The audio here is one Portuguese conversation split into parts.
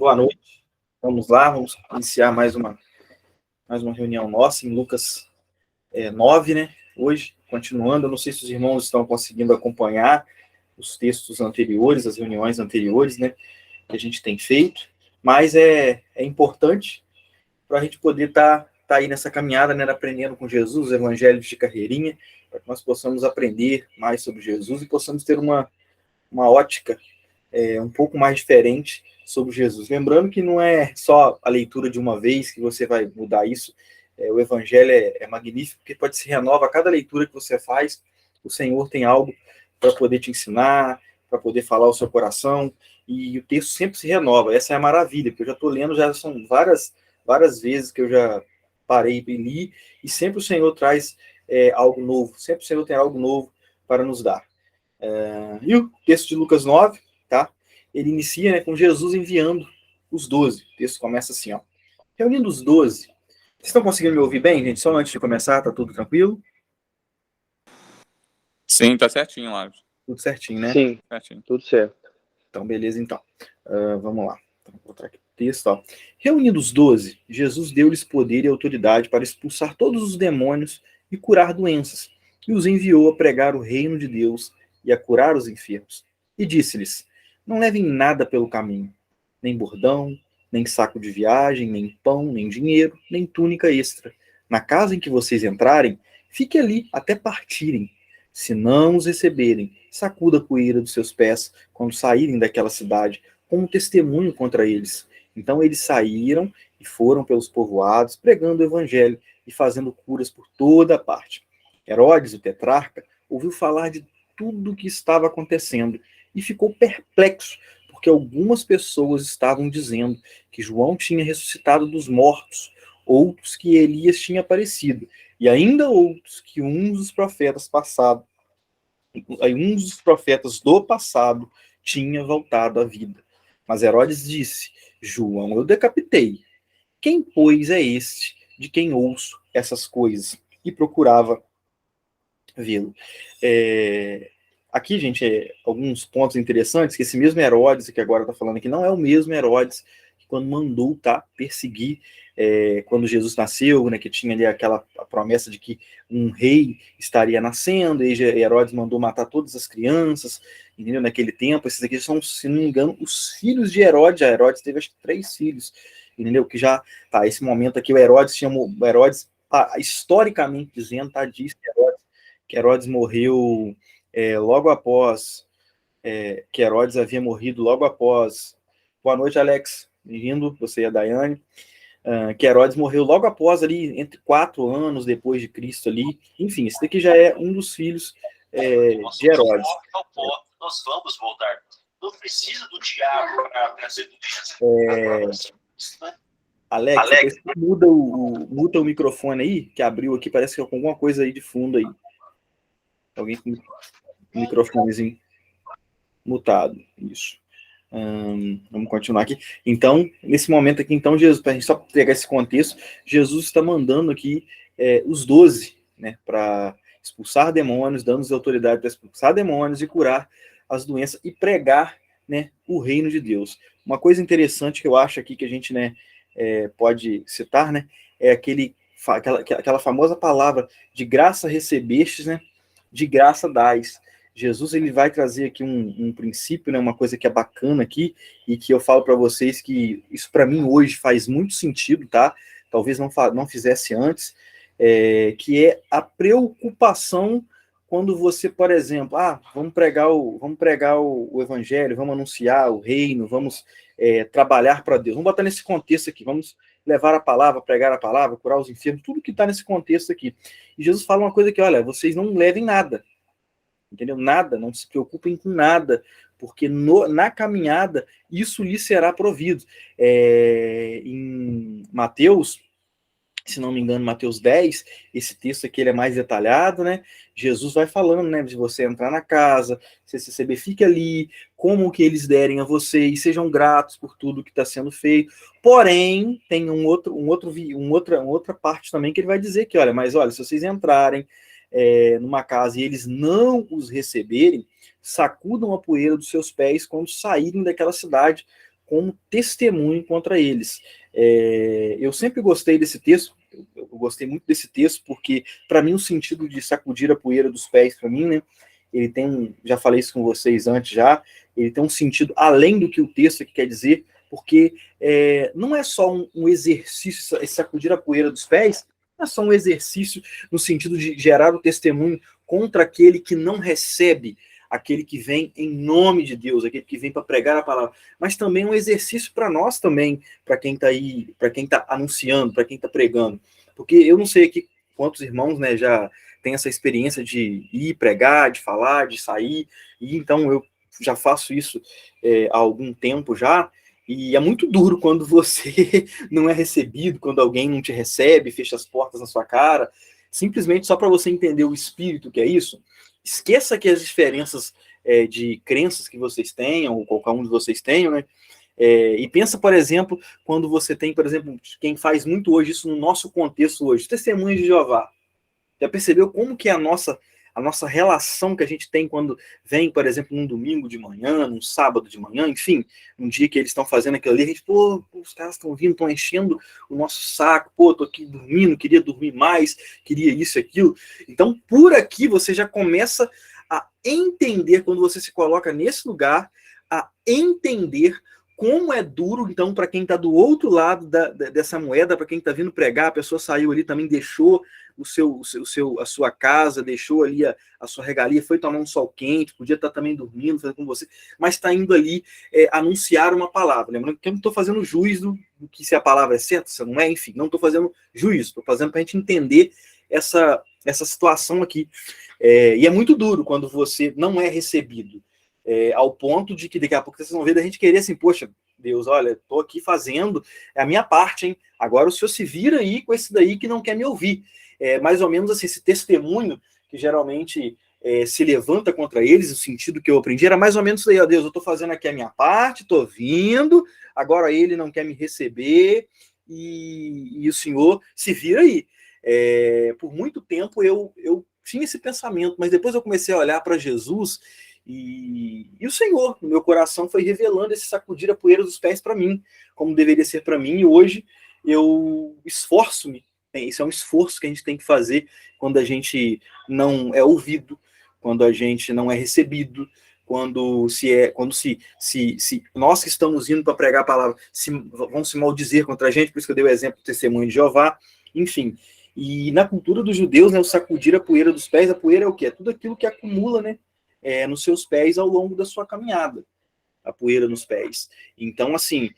Boa noite. Vamos lá, vamos iniciar mais uma reunião nossa em Lucas 9, né? Hoje, continuando, eu não sei se os irmãos estão conseguindo acompanhar os textos anteriores, as reuniões anteriores, né? Que a gente tem feito, mas é importante para a gente poder estar aí nessa caminhada, né? Aprendendo com Jesus, os evangelhos de carreirinha, para que nós possamos aprender mais sobre Jesus e possamos ter uma ótica um pouco mais diferente sobre Jesus. Lembrando que não é só a leitura de uma vez que você vai mudar isso. O Evangelho é magnífico, porque pode se renovar a cada leitura que você faz. O Senhor tem algo para poder te ensinar, para poder falar ao seu coração, e o texto sempre se renova. Essa é a maravilha, porque eu já estou lendo, já são várias vezes que eu já parei e li, e sempre o Senhor traz algo novo, sempre o Senhor tem algo novo para nos dar. E o texto de Lucas 9, tá? Ele inicia, né, com Jesus enviando os 12. O texto começa assim, ó. Reunindo os 12. Vocês estão conseguindo me ouvir bem, gente? Só antes de começar, tá tudo tranquilo? Sim, tá certinho, Lávio. Tudo certinho, né? Sim, Certinho. tudo certo. Então, beleza, então. Vamos lá. Vou botar aqui o texto, ó. Reunindo os 12, Jesus deu-lhes poder e autoridade para expulsar todos os demônios e curar doenças, e os enviou a pregar o reino de Deus e a curar os enfermos. E disse-lhes: não levem nada pelo caminho, nem bordão, nem saco de viagem, nem pão, nem dinheiro, nem túnica extra. Na casa em que vocês entrarem, fique ali até partirem. Se não os receberem, sacuda a poeira dos seus pés quando saírem daquela cidade, como um testemunho contra eles. Então eles saíram e foram pelos povoados, pregando o evangelho e fazendo curas por toda a parte. Herodes, o tetrarca, ouviu falar de tudo o que estava acontecendo e ficou perplexo, porque algumas pessoas estavam dizendo que João tinha ressuscitado dos mortos, outros que Elias tinha aparecido, e ainda outros que um dos profetas do passado tinha voltado à vida. Mas Herodes disse: João eu decapitei. Quem, pois, é este de quem ouço essas coisas? E procurava vê-lo. Aqui, gente, alguns pontos interessantes, que esse mesmo Herodes que agora está falando aqui, não é o mesmo Herodes que quando mandou perseguir, quando Jesus nasceu, né, que tinha ali aquela promessa de que um rei estaria nascendo, e Herodes mandou matar todas as crianças, entendeu? Naquele tempo. Esses aqui são, se não me engano, os filhos de Herodes. Herodes teve, acho que, 3 filhos, entendeu? Que já, esse momento aqui, o Herodes, historicamente dizendo, diz que Herodes morreu logo após, que Herodes havia morrido logo após. Boa noite, Alex, bem-vindo, você e a Daiane. Que Herodes morreu logo após, ali, entre 4 anos depois de Cristo ali. Enfim, esse daqui já é um dos filhos de Herodes. Nós vamos voltar. Não precisa do diabo para trazer Alex, muda o microfone aí, que abriu aqui, parece que é com alguma coisa aí de fundo aí. Alguém com o microfonezinho mutado, isso. Vamos continuar aqui. Então, nesse momento aqui, então, Jesus, para a gente só pegar esse contexto, Jesus está mandando aqui os 12, né, para expulsar demônios, dando-nos autoridade para expulsar demônios e curar as doenças e pregar, né, o reino de Deus. Uma coisa interessante que eu acho aqui que a gente, né, pode citar, né, é aquela famosa palavra: de graça recebestes, né, de graça dais. Jesus, ele vai trazer aqui um princípio, né, uma coisa que é bacana aqui, e que eu falo para vocês que isso para mim hoje faz muito sentido, tá? Talvez não fizesse antes, que é a preocupação quando você, por exemplo, vamos pregar o evangelho, vamos anunciar o reino, vamos trabalhar para Deus. Vamos botar nesse contexto aqui, vamos levar a palavra, pregar a palavra, curar os enfermos, tudo que está nesse contexto aqui. E Jesus fala uma coisa que, olha, vocês não levem nada, entendeu? Nada, não se preocupem com nada, porque na caminhada isso lhe será provido. Em Mateus, se não me engano, Mateus 10, esse texto aqui ele é mais detalhado, né? Jesus vai falando, né, de você entrar na casa, você receber, fique ali, como que eles derem a vocês, sejam gratos por tudo que está sendo feito. Porém, tem uma outra parte também que ele vai dizer que, olha, se vocês entrarem numa casa e eles não os receberem, sacudam a poeira dos seus pés quando saírem daquela cidade, como testemunho contra eles. Eu sempre gostei desse texto, eu gostei muito desse texto, porque, para mim, o sentido de sacudir a poeira dos pés, para mim, né, ele tem, já falei isso com vocês antes já, ele tem um sentido além do que o texto aqui quer dizer, porque não é só um exercício, esse sacudir a poeira dos pés, não é só um exercício no sentido de gerar o testemunho contra aquele que não recebe, aquele que vem em nome de Deus, aquele que vem para pregar a palavra, mas também um exercício para nós também, para quem está aí, para quem está anunciando, para quem está pregando. Porque eu não sei aqui quantos irmãos, né, já tem essa experiência de ir pregar, de falar, de sair, e então eu já faço isso há algum tempo já, e é muito duro quando você não é recebido, quando alguém não te recebe, fecha as portas na sua cara, simplesmente só para você entender o espírito que é isso. Esqueça que as diferenças de crenças que vocês tenham, ou qualquer um de vocês tenham, né? E pensa, por exemplo, quando você tem, por exemplo, quem faz muito hoje isso no nosso contexto hoje, testemunhas de Jeová. Já percebeu como que é a nossa relação que a gente tem quando vem, por exemplo, num domingo de manhã, num sábado de manhã, enfim, um dia que eles estão fazendo aquilo ali, a gente, pô, os caras estão vindo, estão enchendo o nosso saco, pô, tô aqui dormindo, queria dormir mais, queria isso e aquilo. Então, por aqui, você já começa a entender, quando você se coloca nesse lugar, a entender como é duro, então, para quem está do outro lado dessa moeda, para quem está vindo pregar, a pessoa saiu ali, também deixou a sua casa, deixou ali a sua regalia, foi tomar um sol quente, podia estar também dormindo, fazendo com você, mas está indo ali anunciar uma palavra. Lembrando que eu não estou fazendo juízo do que se a palavra é certa, se não é, enfim, não estou fazendo juízo, estou fazendo para a gente entender essa situação aqui. E é muito duro quando você não é recebido. Ao ponto de que daqui a pouco vocês vão ver da gente querer assim, poxa, Deus, olha, estou aqui fazendo a minha parte, hein? Agora o senhor se vira aí com esse daí que não quer me ouvir. Mais ou menos assim, esse testemunho que geralmente se levanta contra eles, o sentido que eu aprendi era mais ou menos isso aí, ó, Deus, eu estou fazendo aqui a minha parte, estou vindo, agora ele não quer me receber e o senhor se vira aí. Por muito tempo eu tinha esse pensamento, mas depois eu comecei a olhar para Jesus e o Senhor, no meu coração, foi revelando esse sacudir a poeira dos pés para mim, como deveria ser para mim, e hoje eu esforço-me. Isso é um esforço que a gente tem que fazer quando a gente não é ouvido, quando a gente não é recebido, quando nós que estamos indo para pregar a palavra vão se maldizer contra a gente, por isso que eu dei o exemplo do testemunho de Jeová, enfim. E na cultura dos judeus, né, o sacudir a poeira dos pés, a poeira é o quê? É tudo aquilo que acumula, né, nos seus pés ao longo da sua caminhada, a poeira nos pés. Então, assim,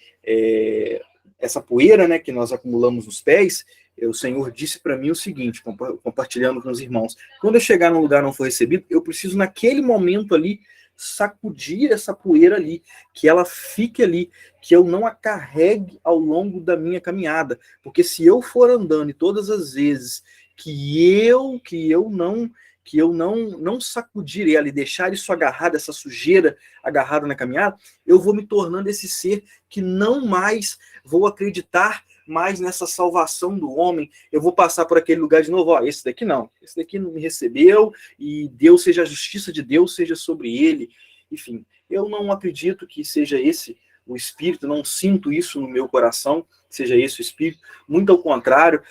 essa poeira, né, que nós acumulamos nos pés, o Senhor disse para mim o seguinte, compartilhando com os irmãos, quando eu chegar num lugar não for recebido, eu preciso naquele momento ali sacudir essa poeira ali, que ela fique ali, que eu não a carregue ao longo da minha caminhada, porque se eu for andando e todas as vezes que eu não sacudir ela e deixar isso agarrado, essa sujeira agarrada na caminhada, eu vou me tornando esse ser que não mais vou acreditar mais nessa salvação do homem, eu vou passar por aquele lugar de novo, ó, esse daqui não me recebeu, e Deus seja a justiça de Deus, seja sobre ele, enfim, eu não acredito que seja esse o espírito, não sinto isso no meu coração, seja esse o espírito, muito ao contrário,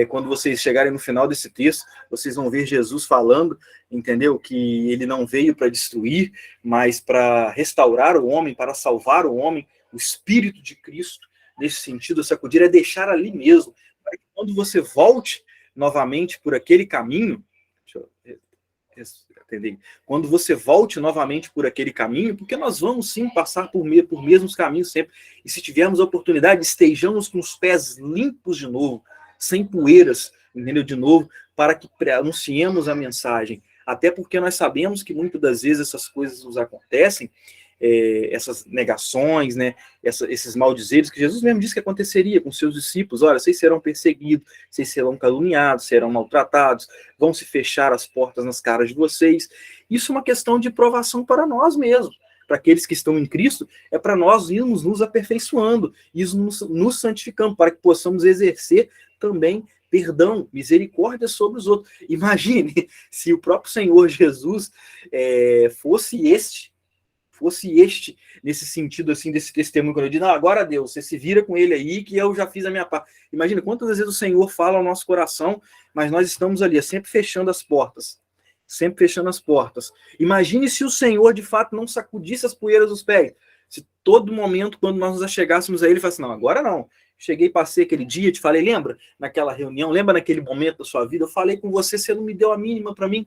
quando vocês chegarem no final desse texto, vocês vão ver Jesus falando, entendeu? Que ele não veio para destruir, mas para restaurar o homem, para salvar o homem, o espírito de Cristo, nesse sentido, sacudir é deixar ali mesmo, para que quando você volte novamente por aquele caminho, deixa eu entender, quando você volte novamente por aquele caminho, porque nós vamos sim passar por mesmos caminhos sempre, e se tivermos a oportunidade, estejamos com os pés limpos de novo, sem poeiras, entendeu? De novo, para que anunciemos a mensagem, até porque nós sabemos que muitas das vezes essas coisas nos acontecem, essas negações, né, esses maldizeres que Jesus mesmo disse que aconteceria com seus discípulos. Olha, vocês serão perseguidos, vocês serão caluniados, serão maltratados, vão se fechar as portas nas caras de vocês. Isso é uma questão de provação para nós mesmos, para aqueles que estão em Cristo, é para nós irmos nos aperfeiçoando, irmos nos santificando, para que possamos exercer também perdão, misericórdia sobre os outros. Imagine se o próprio Senhor Jesus fosse fosse este, nesse sentido, assim, desse testemunho, quando eu digo, não, agora Deus, você se vira com ele aí, que eu já fiz a minha parte. Imagina quantas vezes o Senhor fala ao nosso coração, mas nós estamos ali, sempre fechando as portas. Sempre fechando as portas. Imagine se o Senhor, de fato, não sacudisse as poeiras dos pés. Se todo momento, quando nós nos achegássemos a ele, ele falasse, não, agora não. Cheguei, passei aquele dia, te falei, lembra? Naquela reunião, lembra naquele momento da sua vida? Eu falei com você, você não me deu a mínima para mim.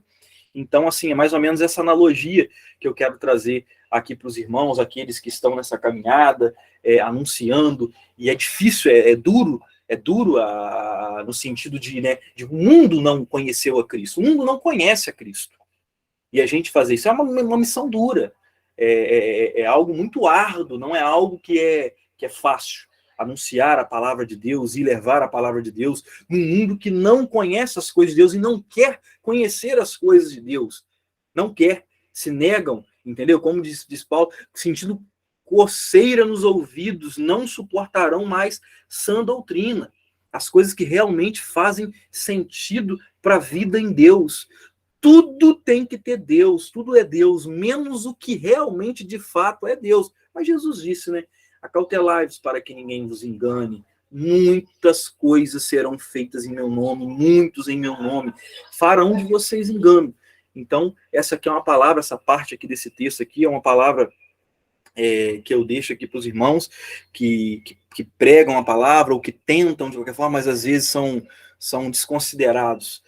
Então, assim, é mais ou menos essa analogia que eu quero trazer aqui para os irmãos, aqueles que estão nessa caminhada, anunciando, e é difícil, é duro no sentido de, né, de o mundo não conheceu a Cristo, o mundo não conhece a Cristo. E a gente fazer isso é uma missão dura, é algo muito árduo, não é algo que é fácil. Anunciar a palavra de Deus e levar a palavra de Deus num mundo que não conhece as coisas de Deus e não quer conhecer as coisas de Deus. Não quer, se negam, entendeu? Como diz Paulo, sentindo coceira nos ouvidos, não suportarão mais sã doutrina. As coisas que realmente fazem sentido para a vida em Deus. Tudo tem que ter Deus, tudo é Deus, menos o que realmente de fato é Deus. Mas Jesus disse, né? Acautelai-vos para que ninguém vos engane. Muitas coisas serão feitas em meu nome, muitos em meu nome. Farão de vocês engano. Então, essa aqui é uma palavra, essa parte aqui desse texto aqui é uma palavra que eu deixo aqui para os irmãos que pregam a palavra ou que tentam de qualquer forma, mas às vezes são desconsiderados.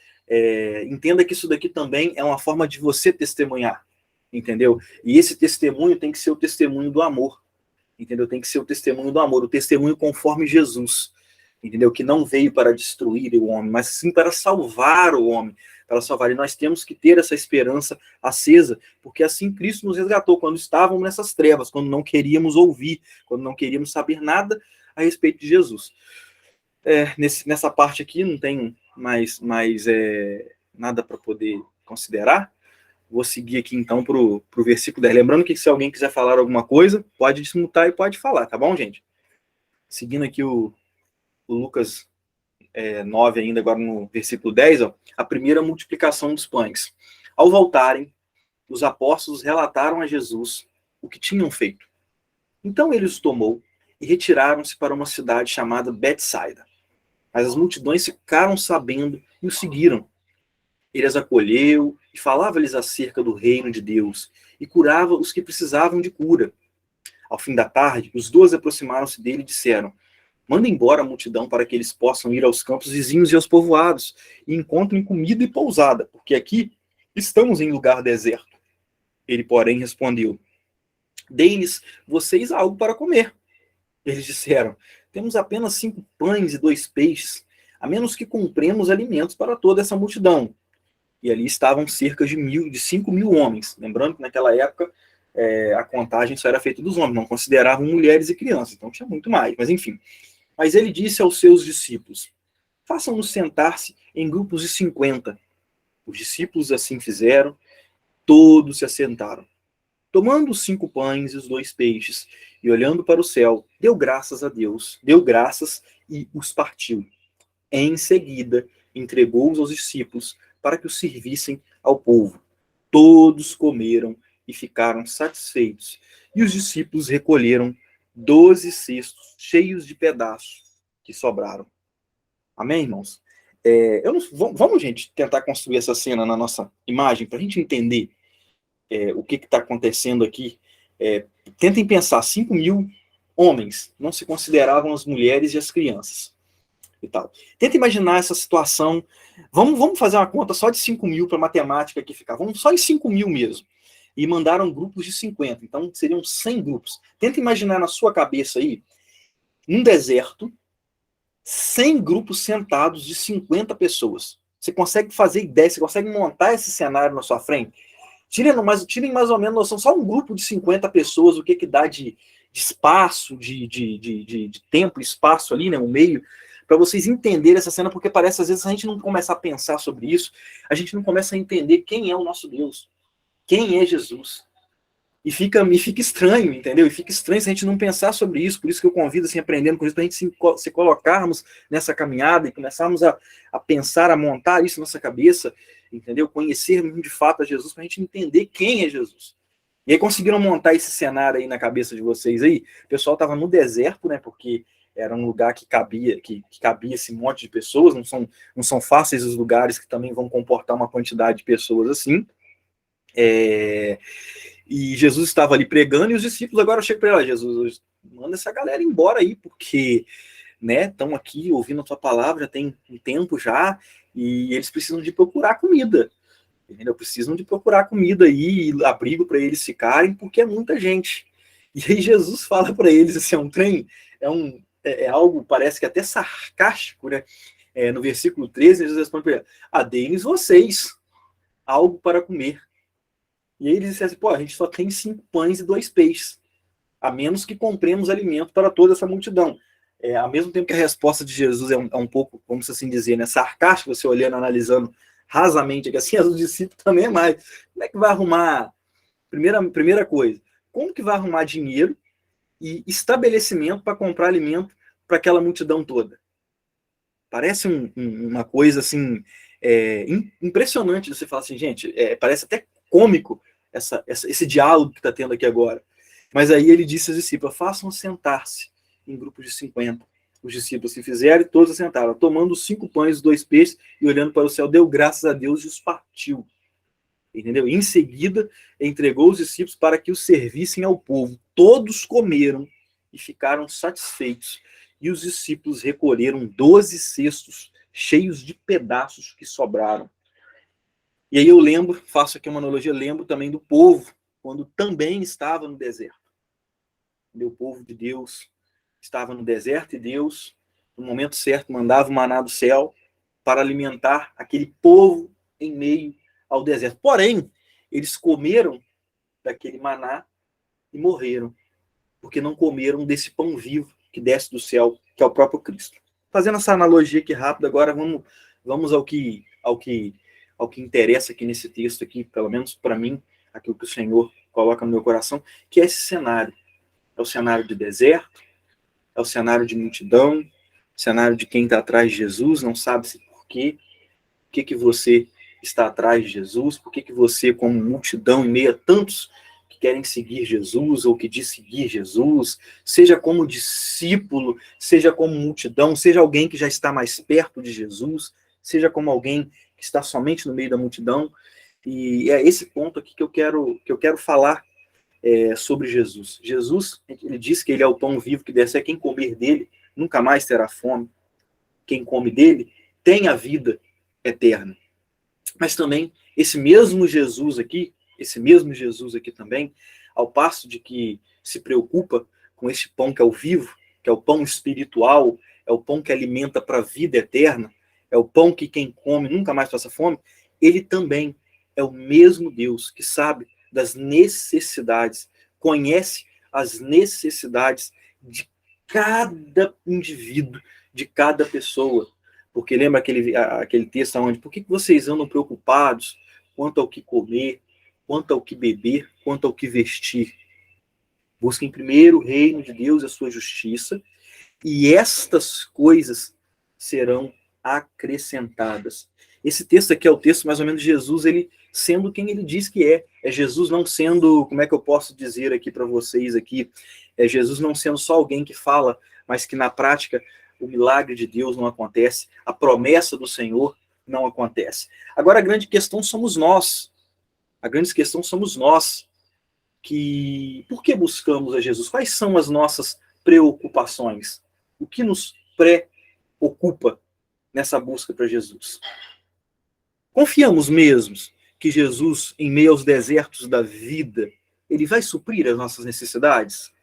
Entenda que isso daqui também é uma forma de você testemunhar, entendeu? E esse testemunho tem que ser o testemunho do amor. Entendeu? Tem que ser o testemunho do amor, o testemunho conforme Jesus, entendeu? Que não veio para destruir o homem, mas sim para salvar o homem, para salvar. E nós temos que ter essa esperança acesa, porque assim Cristo nos resgatou, quando estávamos nessas trevas, quando não queríamos ouvir, quando não queríamos saber nada a respeito de Jesus. Nessa parte aqui não tem mais nada para poder considerar. Vou seguir aqui, então, para o versículo 10. Lembrando que se alguém quiser falar alguma coisa, pode desmutar e pode falar, tá bom, gente? Seguindo aqui o Lucas 9, ainda agora no versículo 10, ó, a primeira multiplicação dos pães. Ao voltarem, os apóstolos relataram a Jesus o que tinham feito. Então ele os tomou e retiraram-se para uma cidade chamada Betsaida. Mas as multidões ficaram sabendo e o seguiram. Ele as acolheu e falava-lhes acerca do reino de Deus e curava os que precisavam de cura. Ao fim da tarde, os 12 aproximaram-se dele e disseram: manda embora a multidão para que eles possam ir aos campos vizinhos e aos povoados e encontrem comida e pousada, porque aqui estamos em lugar deserto. Ele, porém, respondeu: dei-lhes vocês algo para comer. Eles disseram: temos apenas 5 pães e 2 peixes, a menos que compremos alimentos para toda essa multidão. E ali estavam cerca de 5.000 homens. Lembrando que naquela época a contagem só era feita dos homens, não consideravam mulheres e crianças, então tinha muito mais, mas enfim. Mas ele disse aos seus discípulos: façam-nos sentar-se em grupos de 50. Os discípulos assim fizeram, todos se assentaram. Tomando os 5 pães e os 2 peixes, e olhando para o céu, deu graças a Deus, deu graças e os partiu. Em seguida, entregou-os aos discípulos, para que os servissem ao povo. Todos comeram e ficaram satisfeitos. E os discípulos recolheram 12 cestos cheios de pedaços que sobraram. Amém, irmãos? Vamos, gente, tentar construir essa cena na nossa imagem, para a gente entender o que está acontecendo aqui. Tentem pensar, 5.000 homens, não se consideravam as mulheres e as crianças. E tal. Tenta imaginar essa situação. Vamos fazer uma conta só de 5.000 para matemática aqui ficar. Vamos só em 5.000 mesmo. E mandaram grupos de 50. Então seriam 100 grupos. Tenta imaginar na sua cabeça aí, um deserto, 100 grupos sentados de 50 pessoas. Você consegue fazer ideia, você consegue montar esse cenário na sua frente? Tirem mais ou menos noção, só um grupo de 50 pessoas, o que dá de espaço, de tempo e espaço ali, né, no meio, para vocês entenderem essa cena, porque parece, às vezes, a gente não começa a pensar sobre isso, a gente não começa a entender quem é o nosso Deus, quem é Jesus. E fica estranho, entendeu? E fica estranho se a gente não pensar sobre isso, por isso que eu convido, assim, aprendendo com isso, para a gente se colocarmos nessa caminhada e começarmos a pensar, a montar isso na nossa cabeça, entendeu? Conhecermos de fato a Jesus, para a gente entender quem é Jesus. E aí conseguiram montar esse cenário aí na cabeça de vocês aí? O pessoal estava no deserto, né? Porque era um lugar que cabia esse monte de pessoas, não são fáceis os lugares que também vão comportar uma quantidade de pessoas assim. E Jesus estava ali pregando, e os discípulos agora chegam para ele: Jesus, manda essa galera embora aí, porque estão aqui ouvindo a tua palavra, já tem um tempo já, e eles precisam de procurar comida. Entendeu? Precisam de procurar comida aí, abrigo para eles ficarem, porque é muita gente. E aí Jesus fala para eles assim, é algo, parece que até sarcástico, né? No versículo 13, Jesus responde para ele: deem-lhes vocês algo para comer. E aí eles dizem assim: a gente só tem 5 pães e 2 peixes, a menos que compremos alimento para toda essa multidão. Ao mesmo tempo que a resposta de Jesus é um pouco, vamos assim dizer, né, sarcástica, você olhando, analisando rasamente, que assim, os discípulos também é mais. Como é que vai arrumar? Primeira coisa, como que vai arrumar dinheiro e estabelecimento para comprar alimento para aquela multidão toda? Parece uma coisa assim, impressionante. Você fala assim, gente, parece até cômico esse diálogo que está tendo aqui agora. Mas aí ele disse aos discípulos: façam sentar-se em grupos de 50. Os discípulos se fizeram e todos assentaram, tomando os 5 pães e 2 peixes, e olhando para o céu, deu graças a Deus e os partiu. Entendeu? Em seguida, entregou os discípulos para que os servissem ao povo. Todos comeram e ficaram satisfeitos. E os discípulos recolheram 12 cestos cheios de pedaços que sobraram. E aí eu lembro, faço aqui uma analogia, lembro também do povo, quando também estava no deserto. O povo de Deus estava no deserto, e Deus, no momento certo, mandava o maná do céu para alimentar aquele povo em meio ao deserto. Porém, eles comeram daquele maná e morreram, porque não comeram desse pão vivo que desce do céu, que é o próprio Cristo. Fazendo essa analogia aqui rápida, agora vamos ao que interessa aqui nesse texto aqui, pelo menos para mim, aquilo que o Senhor coloca no meu coração, que é esse cenário. É o cenário de deserto, é o cenário de multidão, cenário de quem está atrás de Jesus, não sabe-se por quê. Por que você está atrás de Jesus? Por que você, como multidão, em meio a tantos que querem seguir Jesus, ou que diz seguir Jesus, seja como discípulo, seja como multidão, seja alguém que já está mais perto de Jesus, seja como alguém que está somente no meio da multidão. E é esse ponto aqui que eu quero falar sobre Jesus. Jesus, ele diz que ele é o pão vivo que desce, quem comer dele nunca mais terá fome. Quem come dele tem a vida eterna. Mas também esse mesmo Jesus aqui também, ao passo de que se preocupa com esse pão que é o vivo, que é o pão espiritual, é o pão que alimenta para a vida eterna, é o pão que quem come nunca mais passa fome, ele também é o mesmo Deus que sabe das necessidades, conhece as necessidades de cada indivíduo, de cada pessoa. Porque lembra aquele texto onde: por que vocês andam preocupados quanto ao que comer, quanto ao que beber, quanto ao que vestir? Busquem primeiro o reino de Deus e a sua justiça, e estas coisas serão acrescentadas. Esse texto aqui é o texto mais ou menos de Jesus, ele sendo quem ele diz que é. É Jesus não sendo, como é que eu posso dizer aqui para vocês aqui, é Jesus não sendo só alguém que fala, mas que na prática o milagre de Deus não acontece, a promessa do Senhor não acontece. Agora a grande questão somos nós. A grande questão somos nós. Por que buscamos a Jesus? Quais são as nossas preocupações? O que nos preocupa nessa busca para Jesus? Confiamos mesmo que Jesus, em meio aos desertos da vida, ele vai suprir as nossas necessidades?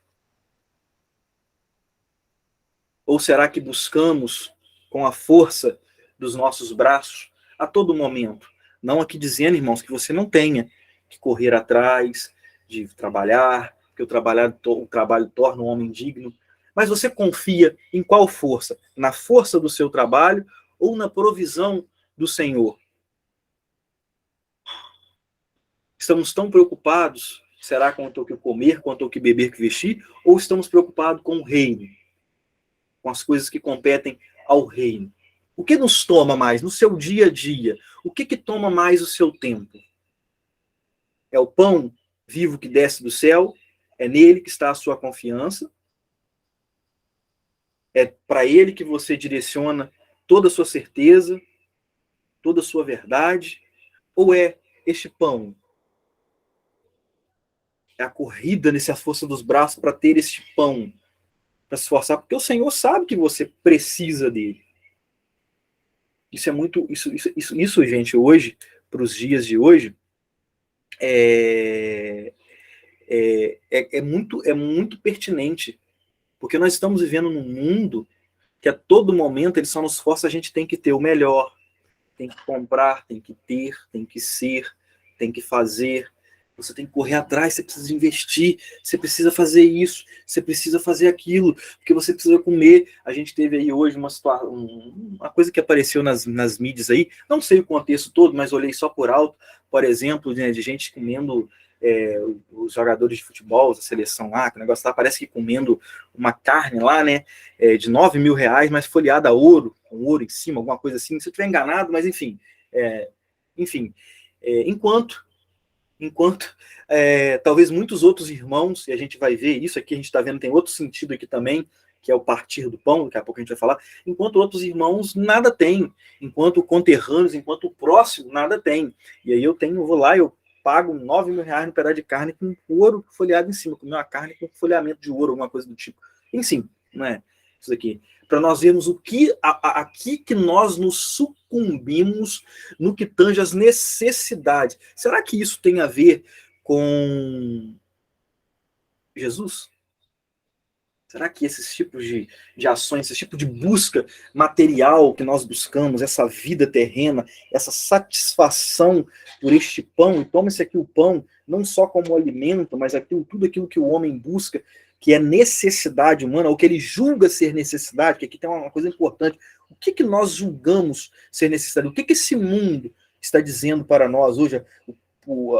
Ou será que buscamos com a força dos nossos braços a todo momento? Não aqui dizendo, irmãos, que você não tenha que correr atrás de trabalhar, que o trabalho torna o homem digno, mas você confia em qual força? Na força do seu trabalho ou na provisão do Senhor? Estamos tão preocupados, será, quanto ao que comer, quanto ao que beber, que vestir, ou estamos preocupados com o reino, com as coisas que competem ao reino? O que nos toma mais no seu dia a dia? O que toma mais o seu tempo? É o pão vivo que desce do céu, é nele que está a sua confiança, é para ele que você direciona toda a sua certeza, toda a sua verdade, ou é este pão? É a corrida nessa força dos braços para ter este pão, para se esforçar, porque o Senhor sabe que você precisa dele. Isso é muito, isso gente, hoje, para os dias de hoje, é muito pertinente, porque nós estamos vivendo num mundo que a todo momento ele só nos força, a gente tem que ter o melhor, tem que comprar, tem que ter, tem que ser, tem que fazer, você tem que correr atrás, você precisa investir, você precisa fazer isso, você precisa fazer aquilo, porque você precisa comer. A gente teve aí hoje uma situação, uma coisa que apareceu nas mídias aí, não sei o contexto todo, mas olhei só por alto, por exemplo, né, de gente comendo, os jogadores de futebol, da seleção lá, que o negócio lá parece que comendo uma carne lá, né, de 9 mil reais, mas folheada a ouro, com ouro em cima, alguma coisa assim, se eu estiver enganado, mas enfim, enquanto talvez muitos outros irmãos, e a gente vai ver isso aqui, a gente está vendo, tem outro sentido aqui também, que é o partir do pão, daqui a pouco a gente vai falar, enquanto outros irmãos nada tem, enquanto conterrâneos, enquanto o próximo nada tem. E aí eu vou lá, eu pago 9 mil reais no pedaço de carne com ouro folheado em cima, comer uma carne com folheamento de ouro, alguma coisa do tipo. Enfim, não é isso aqui. Para nós vermos o que aqui que nós nos sucumbimos no que tange as necessidades. Será que isso tem a ver com Jesus? Será que esses tipos de ações, esse tipo de busca material que nós buscamos, essa vida terrena, essa satisfação por este pão, e toma-se aqui o pão, não só como alimento, mas tudo aquilo que o homem busca, que é necessidade humana, ou que ele julga ser necessidade, que aqui tem uma coisa importante. O que nós julgamos ser necessidade? O que esse mundo está dizendo para nós hoje? O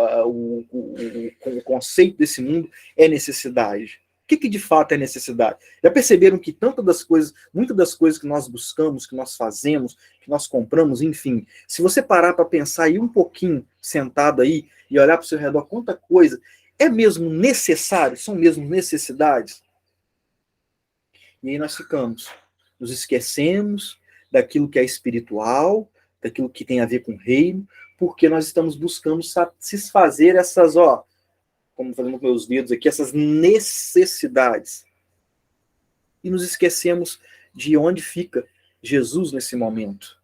conceito desse mundo é necessidade. O que de fato é necessidade? Já perceberam que muitas das coisas que nós buscamos, que nós fazemos, que nós compramos, enfim, se você parar para pensar aí um pouquinho, sentado aí, e olhar para o seu redor, quanta coisa, é mesmo necessário? São mesmo necessidades? E aí nós nos esquecemos daquilo que é espiritual, daquilo que tem a ver com o reino, porque nós estamos buscando satisfazer essas, como fazendo com meus dedos aqui, essas necessidades. E nos esquecemos de onde fica Jesus nesse momento.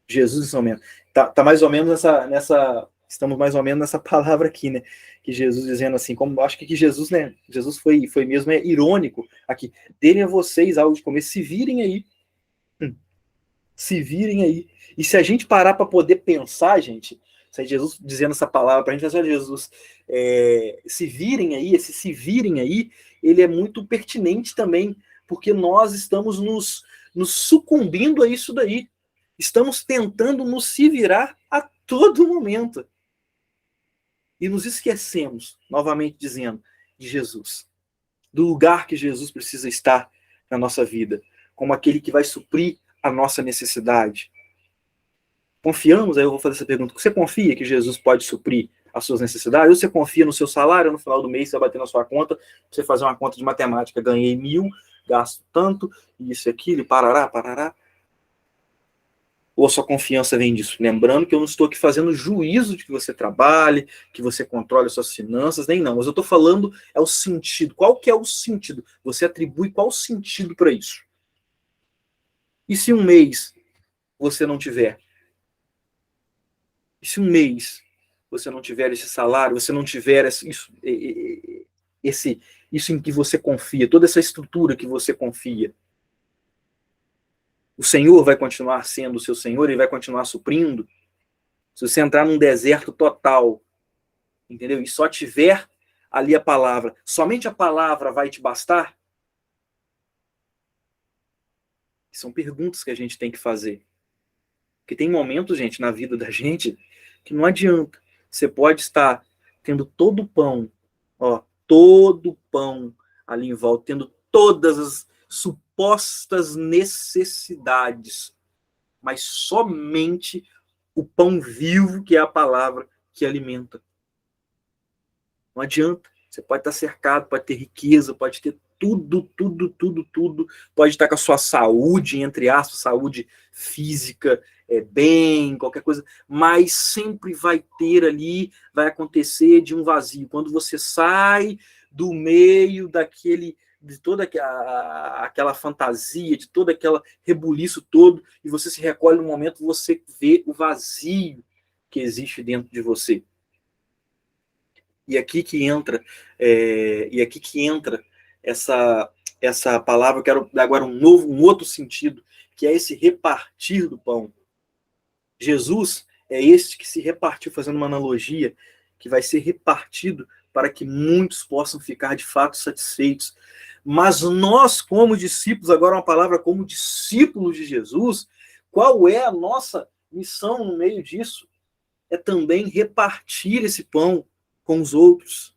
Jesus nesse momento. Tá mais ou menos estamos mais ou menos nessa palavra aqui, né? Que Jesus dizendo assim, como acho que Jesus, né? Jesus foi mesmo irônico aqui. Derem a vocês algo de comer, se virem aí. Se virem aí. E se a gente parar para poder pensar, gente, se Jesus dizendo essa palavra para a gente, olha, Jesus, se virem aí, esse se virem aí, ele é muito pertinente também, porque nós estamos nos sucumbindo a isso daí. Estamos tentando nos se virar a todo momento. E nos esquecemos, novamente dizendo, de Jesus. Do lugar que Jesus precisa estar na nossa vida, como aquele que vai suprir a nossa necessidade. Confiamos, aí eu vou fazer essa pergunta, você confia que Jesus pode suprir as suas necessidades? Ou você confia no seu salário, no final do mês você vai bater na sua conta, você fazer uma conta de matemática, ganhei 1.000, gasto tanto, isso, aquilo, parará. Ou a sua confiança vem disso? Lembrando que eu não estou aqui fazendo juízo de que você trabalhe, que você controle as suas finanças, nem não. Mas eu estou falando o sentido. Qual que é o sentido? Você atribui qual sentido para isso? E se um mês você não tiver? E se um mês você não tiver esse salário, você não tiver isso em que você confia, toda essa estrutura que você confia? O Senhor vai continuar sendo o seu Senhor, ele vai continuar suprindo. Se você entrar num deserto total, entendeu? E só tiver ali a palavra, somente a palavra vai te bastar? São perguntas que a gente tem que fazer. Porque tem momentos, gente, na vida da gente, que não adianta. Você pode estar tendo todo o pão, todo o pão ali em volta, tendo todas as supostas necessidades, mas somente o pão vivo, que é a palavra, que alimenta. Não adianta. Você pode estar cercado, pode ter riqueza, pode ter tudo. Pode estar com a sua saúde, entre aspas, saúde física, bem, qualquer coisa, mas sempre vai ter ali, vai acontecer de um vazio. Quando você sai do meio de toda aquela fantasia, de toda aquela rebuliço todo, e você se recolhe no momento, você vê o vazio que existe dentro de você. E aqui que entra, essa palavra. Eu quero dar agora um outro sentido, que é esse repartir do pão. Jesus é este que se repartiu, fazendo uma analogia, que vai ser repartido para que muitos possam ficar de fato satisfeitos. Mas nós, como discípulos, agora uma palavra como discípulos de Jesus, qual é a nossa missão no meio disso? É também repartir esse pão com os outros.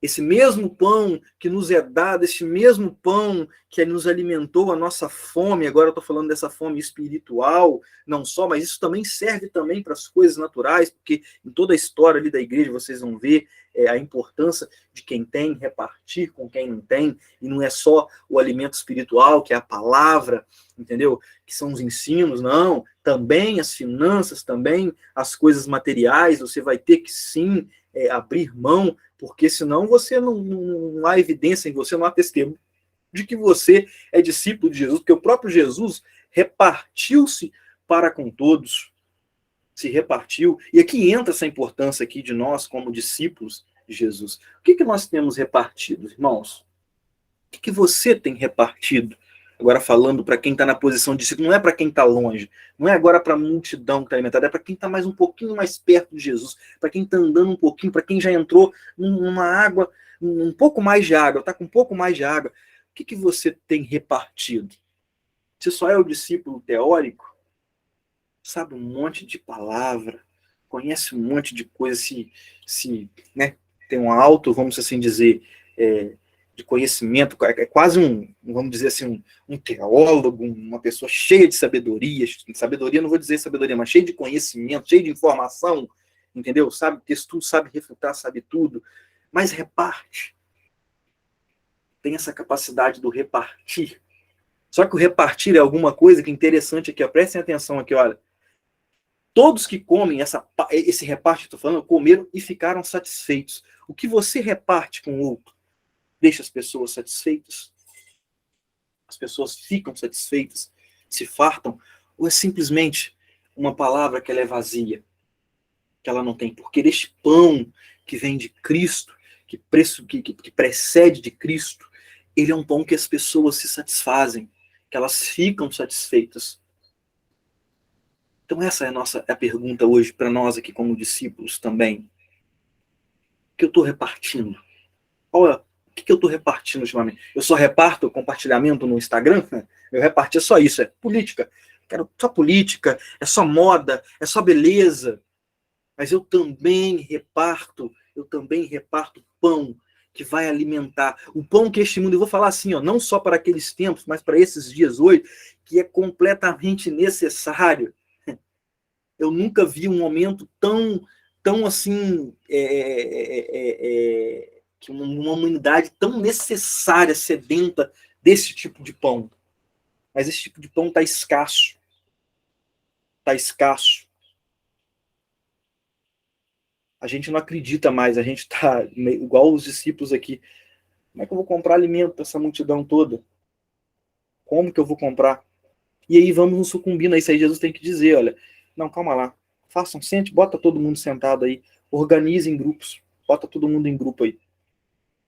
Esse mesmo pão que nos é dado, esse mesmo pão que nos alimentou a nossa fome, agora eu estou falando dessa fome espiritual, não só, mas isso também serve também para as coisas naturais, porque em toda a história ali da igreja vocês vão ver a importância de quem tem, repartir com quem não tem, e não é só o alimento espiritual, que é a palavra, entendeu? Que são os ensinos, não, também as finanças, também as coisas materiais, você vai ter que sim abrir mão, porque senão você não há evidência em você, não há testemunho de que você é discípulo de Jesus, porque o próprio Jesus repartiu-se para com todos, se repartiu, e aqui entra essa importância aqui de nós como discípulos de Jesus. O que nós temos repartido, irmãos? O que você tem repartido? Agora falando para quem está na posição de discípulo, não é para quem está longe, não é agora para a multidão que está alimentada, é para quem está mais um pouquinho mais perto de Jesus, para quem está andando um pouquinho, para quem já entrou numa água, um pouco mais de água, está com um pouco mais de água. O que você tem repartido? Você só é o discípulo teórico? Sabe um monte de palavra, conhece um monte de coisa, né, tem um alto, vamos assim dizer, de conhecimento, é quase vamos dizer assim, um teólogo, uma pessoa cheia de sabedoria, não vou dizer sabedoria, mas cheia de conhecimento, cheia de informação, entendeu? Sabe ter tudo, sabe refutar, sabe tudo, mas reparte. Tem essa capacidade do repartir. Só que o repartir é alguma coisa que é interessante aqui, ó, prestem atenção aqui, olha. Todos que comem esse reparte que eu estou falando, comeram e ficaram satisfeitos. O que você reparte com o outro deixa as pessoas satisfeitas? As pessoas ficam satisfeitas? Se fartam? Ou é simplesmente uma palavra que ela é vazia? Que ela não tem? Porque este pão que vem de Cristo, que precede de Cristo, ele é um pão que as pessoas se satisfazem, que elas ficam satisfeitas. Então essa é a pergunta hoje para nós aqui como discípulos também. O que eu estou repartindo? O que eu estou repartindo ultimamente? Eu só reparto compartilhamento no Instagram? Eu reparti só isso, é política. Quero só política, é só moda, é só beleza. Mas eu também reparto pão que vai alimentar. O pão que este mundo, eu vou falar assim, ó, não só para aqueles tempos, mas para esses dias hoje, que é completamente necessário. Eu nunca vi um momento tão assim, que uma humanidade tão necessária, sedenta desse tipo de pão. Mas esse tipo de pão está escasso. Está escasso. A gente não acredita mais, a gente está igual os discípulos aqui. Como é que eu vou comprar alimento para essa multidão toda? Como que eu vou comprar? E aí vamos nos sucumbindo a isso aí. Jesus tem que dizer, olha, não, calma lá. Façam, sente, bota todo mundo sentado aí. Organizem grupos. Bota todo mundo em grupo aí.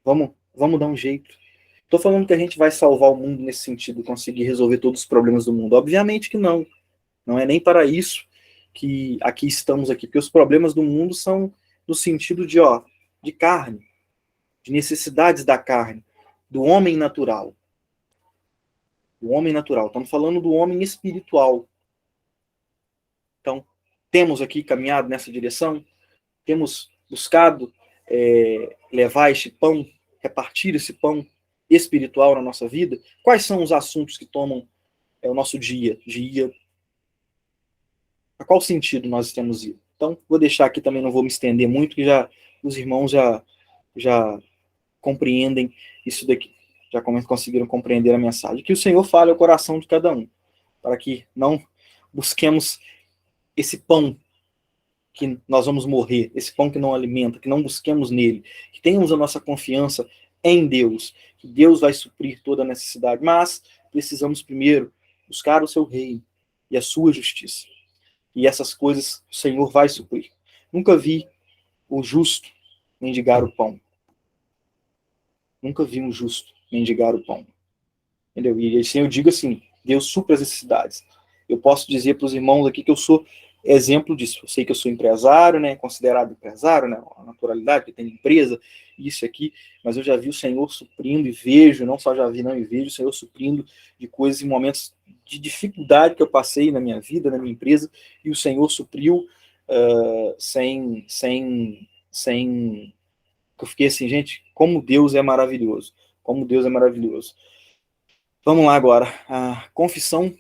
Vamos dar um jeito. Estou falando que a gente vai salvar o mundo nesse sentido, conseguir resolver todos os problemas do mundo. Obviamente que não. Não é nem para isso que aqui estamos aqui. Porque os problemas do mundo são no sentido de carne, de necessidades da carne, do homem natural. Do homem natural. Estamos falando do homem espiritual. Então, temos aqui caminhado nessa direção, temos buscado levar este pão, repartir esse pão espiritual na nossa vida. Quais são os assuntos que tomam o nosso dia? A qual sentido nós temos ido? Então, vou deixar aqui também, não vou me estender muito, que já os irmãos já compreendem isso daqui, já conseguiram compreender a mensagem. Que o Senhor fale ao coração de cada um, para que não busquemos esse pão que nós vamos morrer, esse pão que não alimenta, que não busquemos nele, que tenhamos a nossa confiança em Deus, que Deus vai suprir toda a necessidade, mas precisamos primeiro buscar o seu reino e a sua justiça. E essas coisas o Senhor vai suprir. Nunca vi o justo mendigar o pão. Nunca vi um justo mendigar o pão. Entendeu? E assim eu digo assim, Deus supra as necessidades. Eu posso dizer para os irmãos aqui que eu sou exemplo disso. Eu sei que eu sou empresário, né, considerado empresário, né, a naturalidade, que tem empresa, isso aqui, mas eu já vi o Senhor suprindo e vejo, não só já vi, não, e vejo o Senhor suprindo de coisas em momentos de dificuldade que eu passei na minha vida, na minha empresa, e o Senhor supriu sem eu fiquei assim, gente, como Deus é maravilhoso, como Deus é maravilhoso. Vamos lá agora, a confissão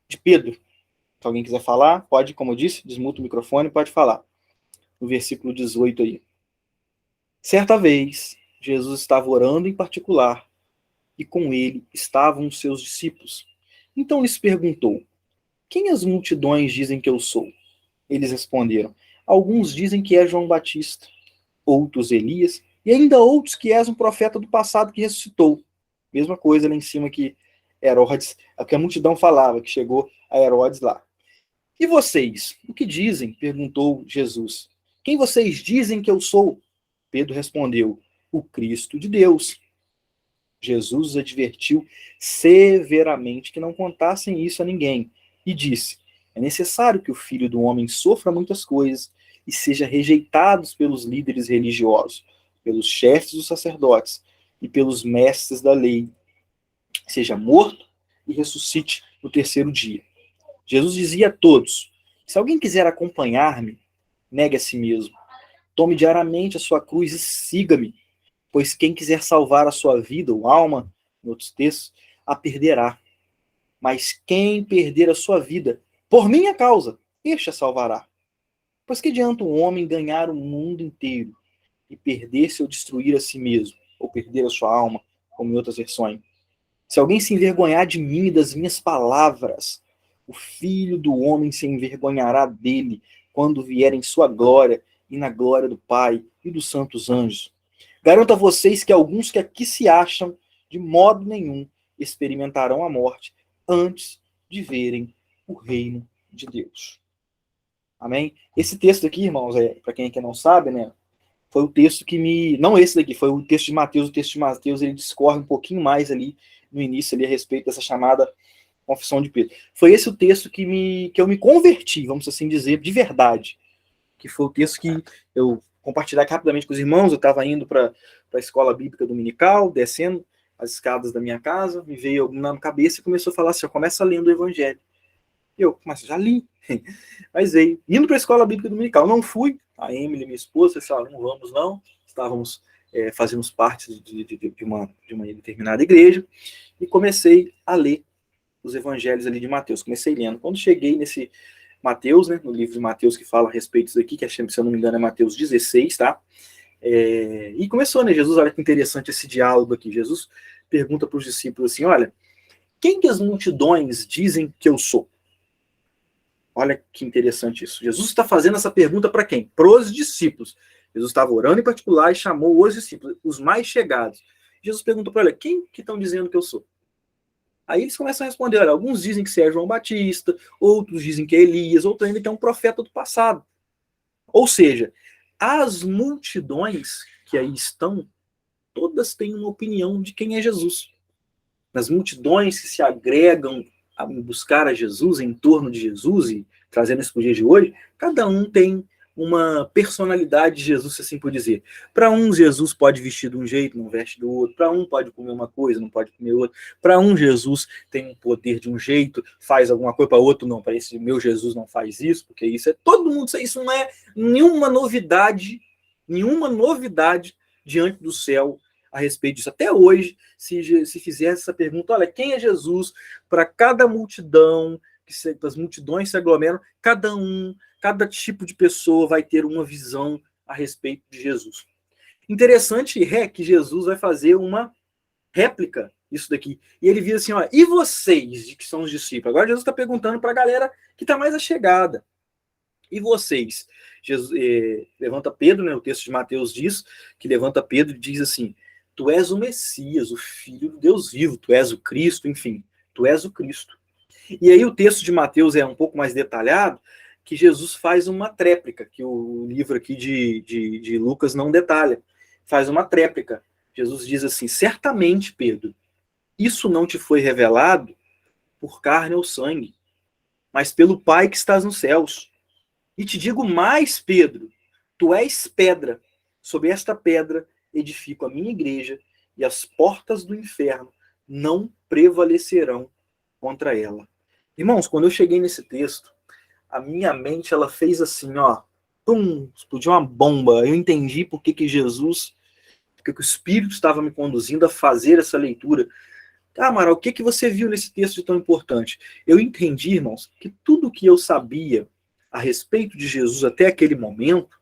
de Pedro. Se alguém quiser falar, pode, como eu disse, desmuta o microfone, pode falar. No versículo 18 aí. Certa vez, Jesus estava orando em particular, e com ele estavam os seus discípulos. Então lhes perguntou: quem as multidões dizem que eu sou? Eles responderam: alguns dizem que é João Batista, outros Elias, e ainda outros que és um profeta do passado que ressuscitou. Mesma coisa lá em cima que Herodes, é o que a multidão falava, que chegou a Herodes lá. E vocês, o que dizem? Perguntou Jesus. Quem vocês dizem que eu sou? Pedro respondeu: o Cristo de Deus. Jesus os advertiu severamente que não contassem isso a ninguém e disse: é necessário que o Filho do Homem sofra muitas coisas e seja rejeitado pelos líderes religiosos, pelos chefes dos sacerdotes e pelos mestres da lei, seja morto e ressuscite no terceiro dia. Jesus dizia a todos: se alguém quiser acompanhar-me, negue a si mesmo. Tome diariamente a sua cruz e siga-me, pois quem quiser salvar a sua vida ou alma, em outros textos, a perderá. Mas quem perder a sua vida, por minha causa, este a salvará. Pois que adianta um homem ganhar o mundo inteiro e perder-se ou destruir a si mesmo, ou perder a sua alma, como em outras versões? Se alguém se envergonhar de mim e das minhas palavras, o Filho do Homem se envergonhará dele quando vier em sua glória e na glória do Pai e dos santos anjos. Garanto a vocês que alguns que aqui se acham, de modo nenhum, experimentarão a morte antes de verem o reino de Deus. Amém? Esse texto aqui, irmãos, para quem aqui não sabe, né, foi o texto que me... Não esse daqui, foi o texto de Mateus. O texto de Mateus, ele discorre um pouquinho mais ali, no início, ali, a respeito dessa chamada confissão de Pedro. Foi esse o texto que eu me converti, vamos assim dizer, de verdade. Que foi o texto que eu compartilhei rapidamente com os irmãos. Eu estava indo para a escola bíblica dominical, descendo as escadas da minha casa, me veio algo na cabeça e começou a falar assim: começa lendo o Evangelho. Eu, mas já li. Mas veio. Indo para a escola bíblica dominical. Não fui. A Emily, minha esposa, falaram: não vamos não. Estávamos fazíamos parte de uma determinada igreja. E comecei a ler os evangelhos ali de Mateus. Comecei lendo. Quando cheguei nesse Mateus, né, no livro de Mateus que fala a respeito disso aqui, que se eu não me engano é Mateus 16, tá? E começou, né? Jesus, olha que interessante esse diálogo aqui. Jesus pergunta para os discípulos assim: olha, quem que as multidões dizem que eu sou? Olha que interessante isso. Jesus está fazendo essa pergunta para quem? Para os discípulos. Jesus estava orando em particular e chamou os discípulos, os mais chegados. Jesus perguntou para ele: quem que estão dizendo que eu sou? Aí eles começam a responder: olha, alguns dizem que você é João Batista, outros dizem que é Elias, outros ainda que é um profeta do passado. Ou seja, as multidões que aí estão, todas têm uma opinião de quem é Jesus. As multidões que se agregam a buscar a Jesus, em torno de Jesus, e trazendo isso para o dia de hoje, cada um tem uma personalidade de Jesus, se assim por dizer. Para uns, Jesus pode vestir de um jeito, não veste do outro. Para um, pode comer uma coisa, não pode comer outra. Para um, Jesus tem um poder de um jeito, faz alguma coisa. Para outro, não. Para esse meu Jesus não faz isso, porque isso é todo mundo. Isso não é nenhuma novidade diante do céu a respeito disso. Até hoje, se fizesse essa pergunta: olha, quem é Jesus? Para cada multidão, as multidões se aglomeram, cada tipo de pessoa vai ter uma visão a respeito de Jesus. Interessante é que Jesus vai fazer uma réplica disso daqui. E ele vira assim, ó, e vocês, de que são os discípulos? Agora Jesus está perguntando para a galera que está mais achegada. E vocês? Jesus, levanta Pedro, né, o texto de Mateus diz, que levanta Pedro e diz assim, tu és o Messias, o Filho do Deus vivo, tu és o Cristo, enfim, tu és o Cristo. E aí o texto de Mateus é um pouco mais detalhado, que Jesus faz uma tréplica, que o livro aqui de Lucas não detalha. Faz uma tréplica. Jesus diz assim, certamente, Pedro, isso não te foi revelado por carne ou sangue, mas pelo Pai que estás nos céus. E te digo mais, Pedro, tu és pedra, sobre esta pedra edifico a minha igreja, e as portas do inferno não prevalecerão contra ela. Irmãos, quando eu cheguei nesse texto, a minha mente ela fez assim, ó, pum, explodiu uma bomba. Eu entendi por que Jesus, porque o Espírito estava me conduzindo a fazer essa leitura. Ah, Amaral, o que você viu nesse texto de tão importante? Eu entendi, irmãos, que tudo que eu sabia a respeito de Jesus até aquele momento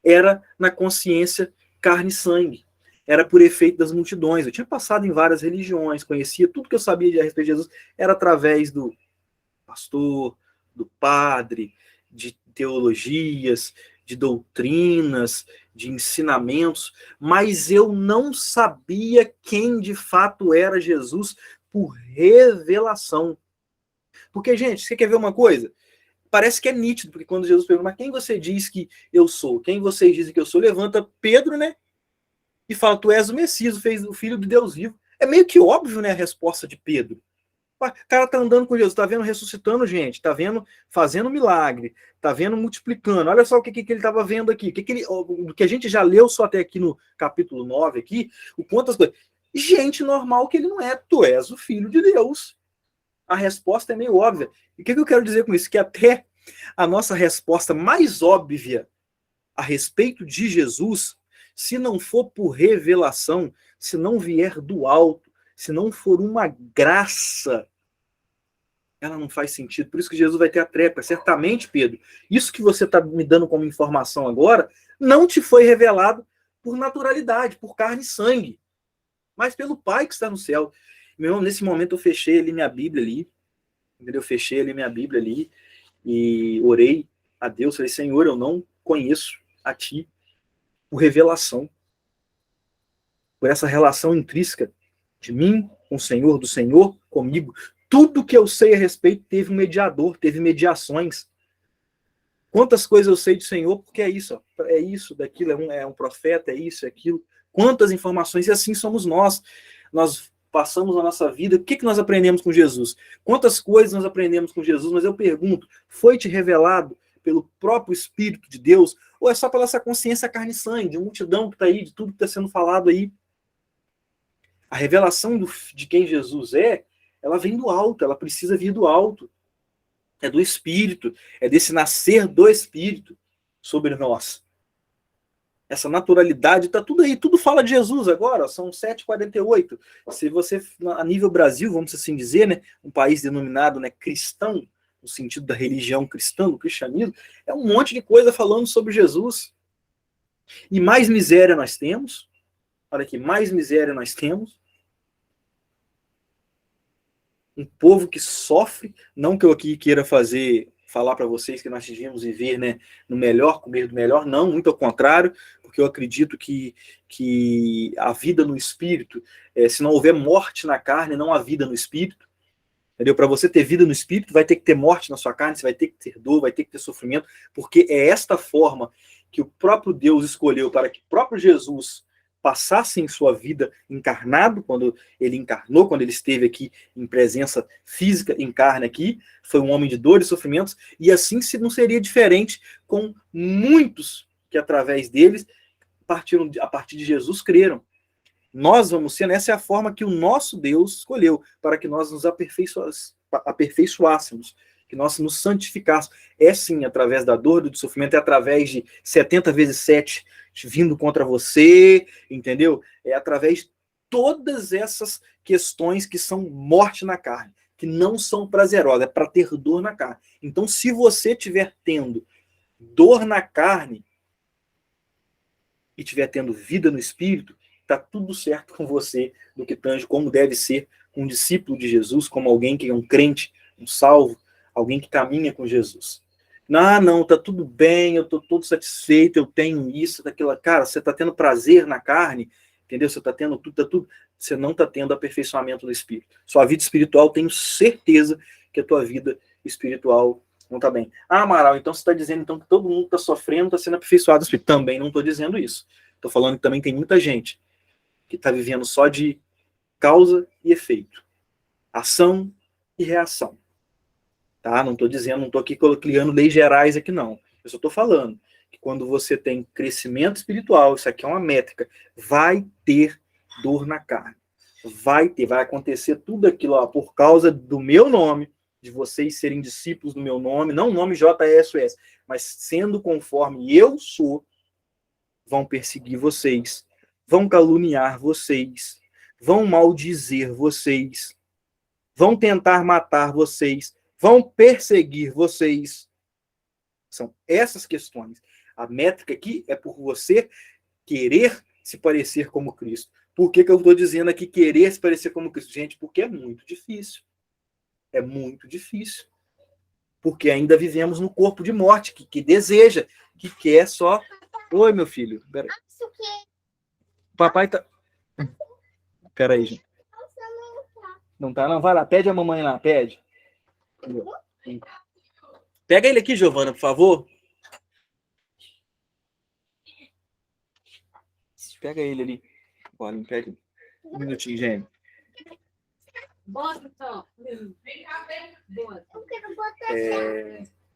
era na consciência carne e sangue. Era por efeito das multidões. Eu tinha passado em várias religiões, conhecia tudo que eu sabia a respeito de Jesus, era através do pastor, do padre, de teologias, de doutrinas, de ensinamentos, mas eu não sabia quem de fato era Jesus por revelação. Porque, gente, você quer ver uma coisa? Parece que é nítido, porque quando Jesus pergunta, mas quem você diz que eu sou? Quem vocês dizem que eu sou? Levanta Pedro, né? E fala, tu és o Messias, o Filho de Deus vivo. É meio que óbvio, né, a resposta de Pedro. O cara tá andando com Jesus, tá vendo ressuscitando gente, tá vendo fazendo milagre, tá vendo multiplicando. Olha só o que ele tava vendo aqui. O que a gente já leu só até aqui no capítulo 9, aqui, o quantas coisas. Gente normal que ele não é. Tu és o Filho de Deus. A resposta é meio óbvia. E o que eu quero dizer com isso? Que até a nossa resposta mais óbvia a respeito de Jesus, se não for por revelação, se não vier do alto, se não for uma graça, ela não faz sentido. Por isso que Jesus vai ter a tréplica. Certamente, Pedro, isso que você está me dando como informação agora, não te foi revelado por naturalidade, por carne e sangue, mas pelo Pai que está no céu. Meu irmão, nesse momento eu fechei ali minha Bíblia ali, entendeu? Eu fechei ali minha Bíblia ali e orei a Deus. Falei, Senhor, eu não conheço a Ti por revelação, por essa relação intrínseca de mim com o Senhor, do Senhor comigo. Tudo que eu sei a respeito teve um mediador, teve mediações. Quantas coisas eu sei do Senhor, porque é isso, é isso, daquilo, é um profeta, é isso, é aquilo. Quantas informações, e assim somos nós. Nós passamos a nossa vida, o que nós aprendemos com Jesus? Quantas coisas nós aprendemos com Jesus? Mas eu pergunto, foi-te revelado pelo próprio Espírito de Deus, ou é só pela essa consciência carne e sangue, de multidão que está aí, de tudo que está sendo falado aí? A revelação de quem Jesus é, ela vem do alto, ela precisa vir do alto. É do Espírito, é desse nascer do Espírito sobre nós. Essa naturalidade, está tudo aí, tudo fala de Jesus agora, são 7h48. Se você, a nível Brasil, vamos assim dizer, né, um país denominado, né, cristão, no sentido da religião cristã, do cristianismo, é um monte de coisa falando sobre Jesus. E mais miséria nós temos, olha aqui, mais miséria nós temos, um povo que sofre, não que eu aqui queira falar para vocês que nós devíamos viver, né, no melhor, comer do melhor, não, muito ao contrário, porque eu acredito que a vida no espírito, se não houver morte na carne, não há vida no espírito, entendeu? Para você ter vida no espírito, vai ter que ter morte na sua carne, você vai ter que ter dor, vai ter que ter sofrimento, porque é esta forma que o próprio Deus escolheu para que o próprio Jesus passasse em sua vida encarnado, quando ele encarnou, quando ele esteve aqui em presença física, em carne aqui, foi um homem de dores e sofrimentos, e assim não seria diferente com muitos que através deles, a partir de Jesus, creram. Nós vamos ser, essa é a forma que o nosso Deus escolheu, para que nós nos aperfeiçoássemos, que nós nos santificássemos. É sim, através da dor e do sofrimento, é através de 70 vezes 7 vindo contra você, entendeu? É através de todas essas questões que são morte na carne, que não são prazerosas, é para ter dor na carne. Então, se você estiver tendo dor na carne, e estiver tendo vida no Espírito, está tudo certo com você do que tange, como deve ser um discípulo de Jesus, como alguém que é um crente, um salvo, alguém que caminha com Jesus. Não, tá tudo bem, eu tô todo satisfeito, eu tenho isso, daquilo. Cara, você tá tendo prazer na carne, entendeu? Você tá tendo tudo, você não tá tendo aperfeiçoamento do Espírito. Sua vida espiritual, tenho certeza que a tua vida espiritual não tá bem. Amaral, então você está dizendo então, que todo mundo está sofrendo, está sendo aperfeiçoado. Também não estou dizendo isso. Estou falando que também tem muita gente que está vivendo só de causa e efeito. Ação e reação. Tá? Não estou dizendo, não estou aqui criando leis gerais aqui, não. Eu só estou falando que quando você tem crescimento espiritual, isso aqui é uma métrica, vai ter dor na carne. Vai acontecer tudo aquilo ó, por causa do meu nome, de vocês serem discípulos do meu nome, não o nome JSOS, mas sendo conforme eu sou, vão perseguir vocês, vão caluniar vocês, vão maldizer vocês, vão tentar matar vocês, vão perseguir vocês. São essas questões. A métrica aqui é por você querer se parecer como Cristo. Por que eu estou dizendo aqui querer se parecer como Cristo? Gente, porque é muito difícil. É muito difícil. Porque ainda vivemos no corpo de morte, que deseja, que quer só... Oi, meu filho. Peraí. O papai tá... Peraí, gente. Não tá, não. Vai lá, pede a mamãe lá, pede. Pega ele aqui, Giovana, por favor. Pega ele ali. Bora, me pega. Um minutinho, gente.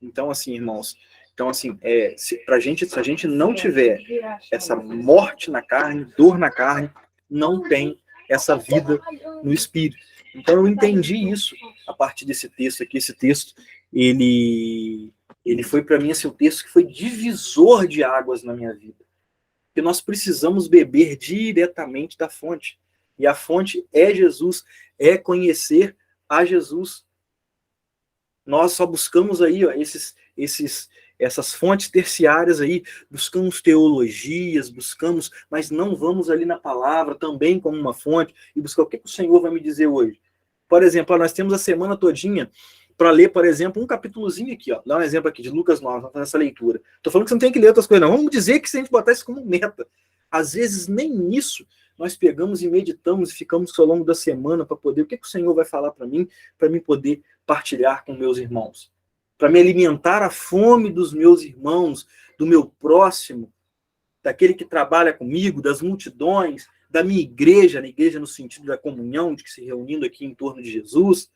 Então, assim, irmãos. Então, assim, se a gente não tiver essa morte na carne, dor na carne, não tem essa vida no Espírito. Então, eu entendi isso a partir desse texto aqui. Esse texto, ele foi para mim assim, um texto que foi divisor de águas na minha vida. Porque nós precisamos beber diretamente da fonte. E a fonte é Jesus, é conhecer a Jesus. Nós só buscamos aí ó, essas fontes terciárias aí, buscamos teologias, mas não vamos ali na palavra também como uma fonte e buscar o que o Senhor vai me dizer hoje. Por exemplo, nós temos a semana todinha para ler, por exemplo, um capítulozinho aqui, ó. Dá um exemplo aqui de Lucas 9, vamos fazer essa leitura. Estou falando que você não tem que ler outras coisas, não. Vamos dizer que se a gente botar isso como meta, às vezes nem nisso nós pegamos e meditamos e ficamos ao longo da semana para poder, o que o Senhor vai falar para mim poder partilhar com meus irmãos, para me alimentar a fome dos meus irmãos, do meu próximo, daquele que trabalha comigo, das multidões, da minha igreja, na igreja no sentido da comunhão, de que se reunindo aqui em torno de Jesus.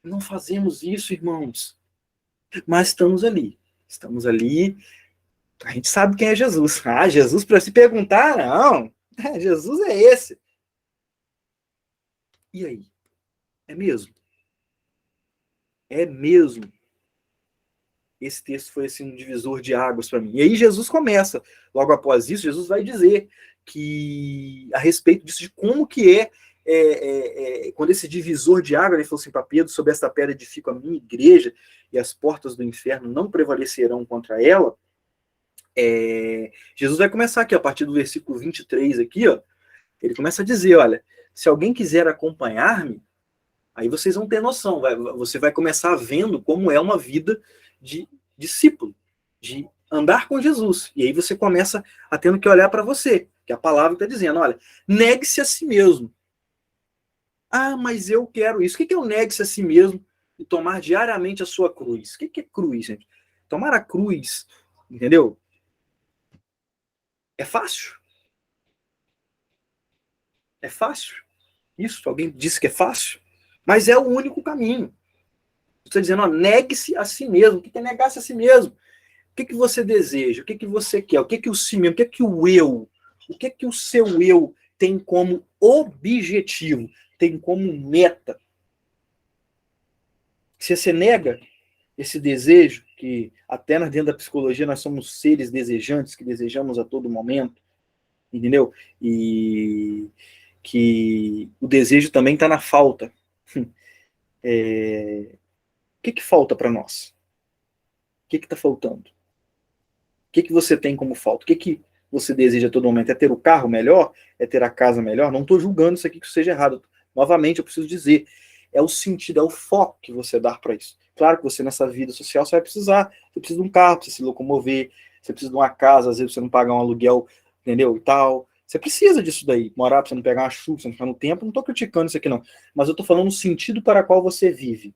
Não fazemos isso, irmãos. Mas estamos ali. A gente sabe quem é Jesus. Ah, Jesus, para se perguntar, não. Jesus é esse. E aí? É mesmo? É mesmo? Esse texto foi assim, um divisor de águas para mim. E aí Jesus começa. Logo após isso, Jesus vai dizer que a respeito disso, de como que quando esse divisor de água, ele falou assim para Pedro, sobre esta pedra edifico a minha igreja, e as portas do inferno não prevalecerão contra ela. Jesus vai começar aqui, ó, a partir do versículo 23 aqui, ó, ele começa a dizer, olha, se alguém quiser acompanhar-me, aí vocês vão ter noção, você vai começar vendo como é uma vida de discípulo, de andar com Jesus. E aí você começa a tendo que olhar para você, que a palavra está dizendo, olha, negue-se a si mesmo. Ah, mas eu quero isso. O que é o negue-se a si mesmo e tomar diariamente a sua cruz? O que é cruz, gente? Tomar a cruz, entendeu? É fácil? É fácil? Isso, alguém disse que é fácil? Mas é o único caminho. Você está dizendo, ó, negue-se a si mesmo. O que é negar-se a si mesmo? O que você deseja? O que você quer? O que o si mesmo? O que o eu? O que o seu eu tem como objetivo? Tem como meta? Se você nega esse desejo, que até dentro da psicologia nós somos seres desejantes, que desejamos a todo momento, entendeu? E que o desejo também está na falta. O que falta para nós? O que está faltando? O que você tem como falta? O que você deseja a todo momento? É ter o carro melhor? É ter a casa melhor? Não estou julgando isso aqui que seja errado. Novamente, eu preciso dizer, é o sentido, é o foco que você dá para isso. Claro que você, nessa vida social, você vai precisar. Você precisa de um carro para você se locomover, você precisa de uma casa, às vezes você não pagar um aluguel, entendeu? E tal. Você precisa disso daí. Morar para você não pegar uma chuva, você não ficar no tempo. Não estou criticando isso aqui, não. Mas eu estou falando no sentido para qual você vive.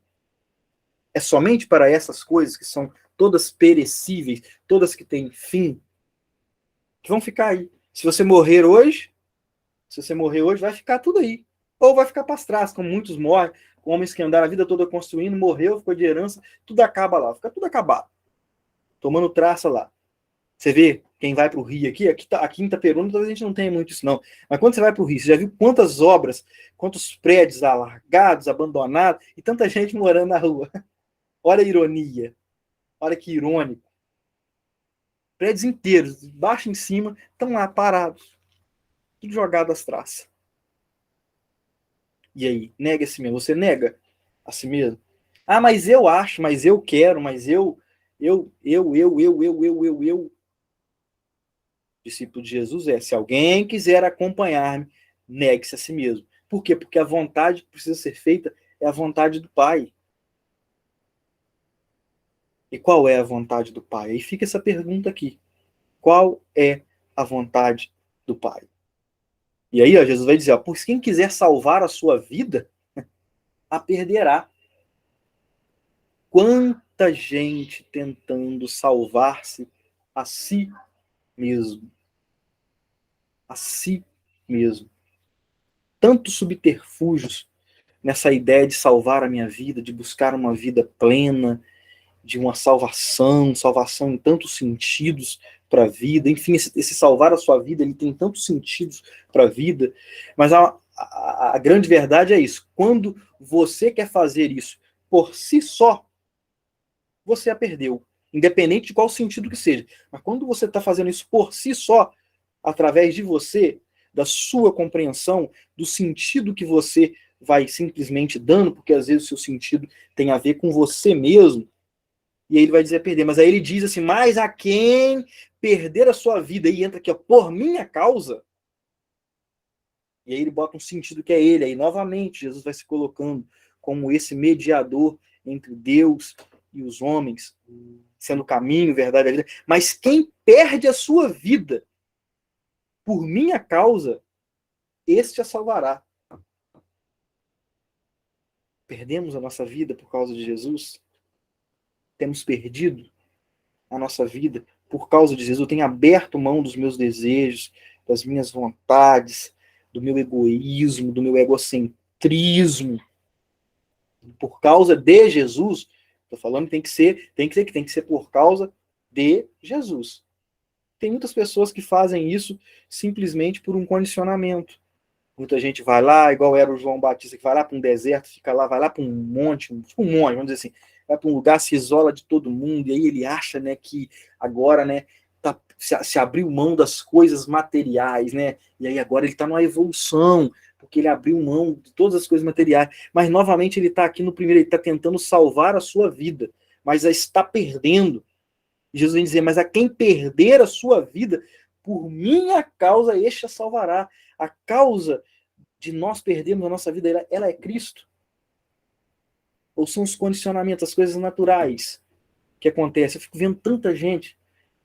É somente para essas coisas que são todas perecíveis, todas que têm fim, que vão ficar aí. Se você morrer hoje, vai ficar tudo aí. Ou vai ficar para trás, como muitos morrem, homens que andaram a vida toda construindo, morreu, ficou de herança, tudo acaba lá, fica tudo acabado. Tomando traça lá. Você vê quem vai para o Rio aqui em Itaperuna, talvez a gente não tenha muito isso não. Mas quando você vai para o Rio, você já viu quantas obras, quantos prédios alargados, abandonados, e tanta gente morando na rua. Olha a ironia. Olha que irônico. Prédios inteiros, de baixo em cima, estão lá parados. Tudo jogado às traças. E aí, nega a si mesmo. Você nega a si mesmo? Ah, mas eu acho, mas eu quero, mas eu. Discípulo de Jesus é: se alguém quiser acompanhar-me, negue-se a si mesmo. Por quê? Porque a vontade que precisa ser feita é a vontade do Pai. E qual é a vontade do Pai? Aí fica essa pergunta aqui. Qual é a vontade do Pai? E aí, ó, Jesus vai dizer, ó, pois quem quiser salvar a sua vida, a perderá. Quanta gente tentando salvar-se a si mesmo. A si mesmo. Tantos subterfúgios nessa ideia de salvar a minha vida, de buscar uma vida plena, de uma salvação em tantos sentidos para a vida. Enfim, esse salvar a sua vida, ele tem tantos sentidos para a vida. Mas a grande verdade é isso. Quando você quer fazer isso por si só, você a perdeu. Independente de qual sentido que seja. Mas quando você está fazendo isso por si só, através de você, da sua compreensão, do sentido que você vai simplesmente dando, porque às vezes o seu sentido tem a ver com você mesmo, e aí ele vai dizer perder. Mas aí ele diz assim, mas a quem perder a sua vida, e entra aqui, ó, por minha causa, e aí ele bota um sentido que é ele. Aí novamente Jesus vai se colocando como esse mediador entre Deus e os homens, sendo o caminho, verdade e a vida. Mas quem perde a sua vida por minha causa, este a salvará. Perdemos a nossa vida por causa de Jesus? Temos perdido a nossa vida por causa de Jesus? Eu tenho aberto mão dos meus desejos, das minhas vontades, do meu egoísmo, do meu egocentrismo, por causa de Jesus. Estou falando que tem que ser por causa de Jesus. Tem muitas pessoas que fazem isso simplesmente por um condicionamento. Muita gente vai lá, igual era o João Batista, que vai lá para um deserto, fica lá, vai lá para um monte, vamos dizer assim, vai para um lugar, se isola de todo mundo, e aí ele acha, né, que agora, né, se abriu mão das coisas materiais, né, e aí agora ele está numa evolução, porque ele abriu mão de todas as coisas materiais, mas novamente ele está aqui no primeiro, ele está tentando salvar a sua vida, mas a está perdendo. Jesus vem dizer, mas a quem perder a sua vida, por minha causa, este a salvará. A causa de nós perdermos a nossa vida, ela é Cristo? Ou são os condicionamentos, as coisas naturais que acontecem? Eu fico vendo tanta gente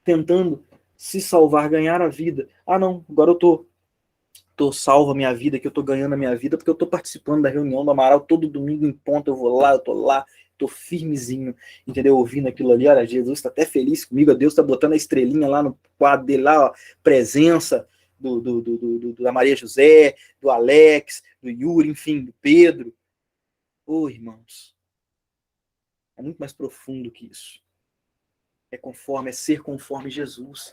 tentando se salvar, ganhar a vida. Ah, não, agora eu tô salvo a minha vida, que eu tô ganhando a minha vida, porque eu tô participando da reunião do Amaral, todo domingo em ponto eu vou lá, eu tô lá, tô firmezinho, entendeu? Ouvindo aquilo ali, olha, Jesus tá até feliz comigo, Deus tá botando a estrelinha lá no quadro dele, lá, ó, presença da Maria José, do Alex, do Yuri, enfim, do Pedro. Ô, irmãos, é muito mais profundo que isso. É ser conforme Jesus.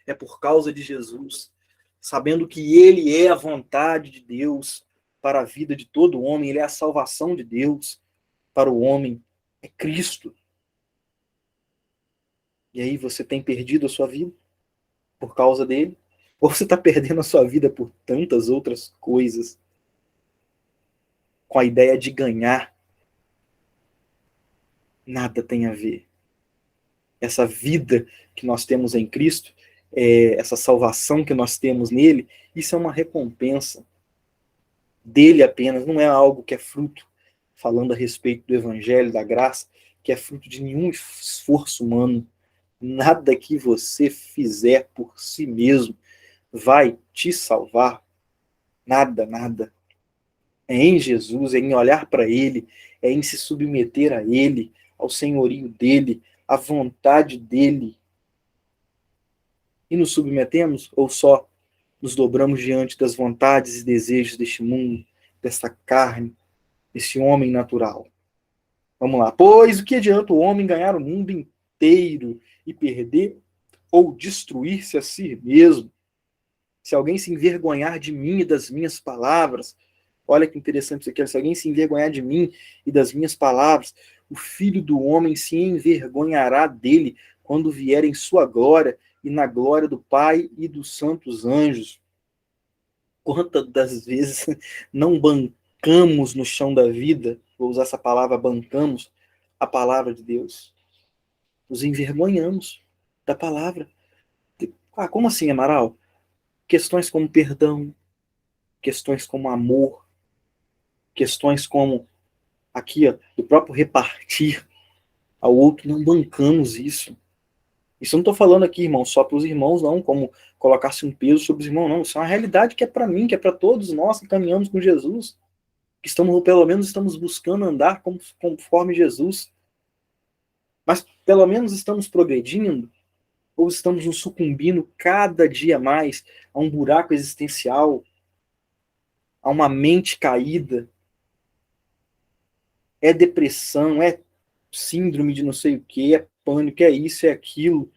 É por causa de Jesus. Sabendo que ele é a vontade de Deus para a vida de todo homem, ele é a salvação de Deus para o homem, é Cristo. E aí você tem perdido a sua vida por causa dele? Ou você está perdendo a sua vida por tantas outras coisas, com a ideia de ganhar? Nada tem a ver. Essa vida que nós temos em Cristo essa salvação que nós temos nele, isso é uma recompensa dele apenas, não é algo que é fruto, falando a respeito do evangelho, da graça, que é fruto de nenhum esforço humano. Nada que você fizer por si mesmo vai te salvar. Nada, nada. É em Jesus, é em olhar para ele, é em se submeter a ele, ao senhorio dele, à vontade dele. E nos submetemos ou só nos dobramos diante das vontades e desejos deste mundo, desta carne, desse homem natural? Vamos lá. Pois o que adianta o homem ganhar o mundo inteiro e perder ou destruir-se a si mesmo? Se alguém se envergonhar de mim e das minhas palavras, olha que interessante isso aqui, se alguém se envergonhar de mim e das minhas palavras, o Filho do Homem se envergonhará dele quando vier em sua glória e na glória do Pai e dos santos anjos. Quantas das vezes não bancamos no chão da vida, vou usar essa palavra, bancamos, a palavra de Deus. Nos envergonhamos da palavra. Ah, como assim, Amaral? Questões como perdão, questões como amor, questões como aqui, ó, do próprio repartir ao outro, não bancamos isso. Isso eu não estou falando aqui, irmão, só para os irmãos, não, como colocar-se um peso sobre os irmãos, não. Isso é uma realidade que é para mim, que é para todos nós que caminhamos com Jesus, que estamos, ou pelo menos estamos buscando andar conforme Jesus. Mas pelo menos estamos progredindo, ou estamos nos sucumbindo cada dia mais a um buraco existencial, a uma mente caída. É depressão, é síndrome de não sei o que, é pânico, é isso, é aquilo.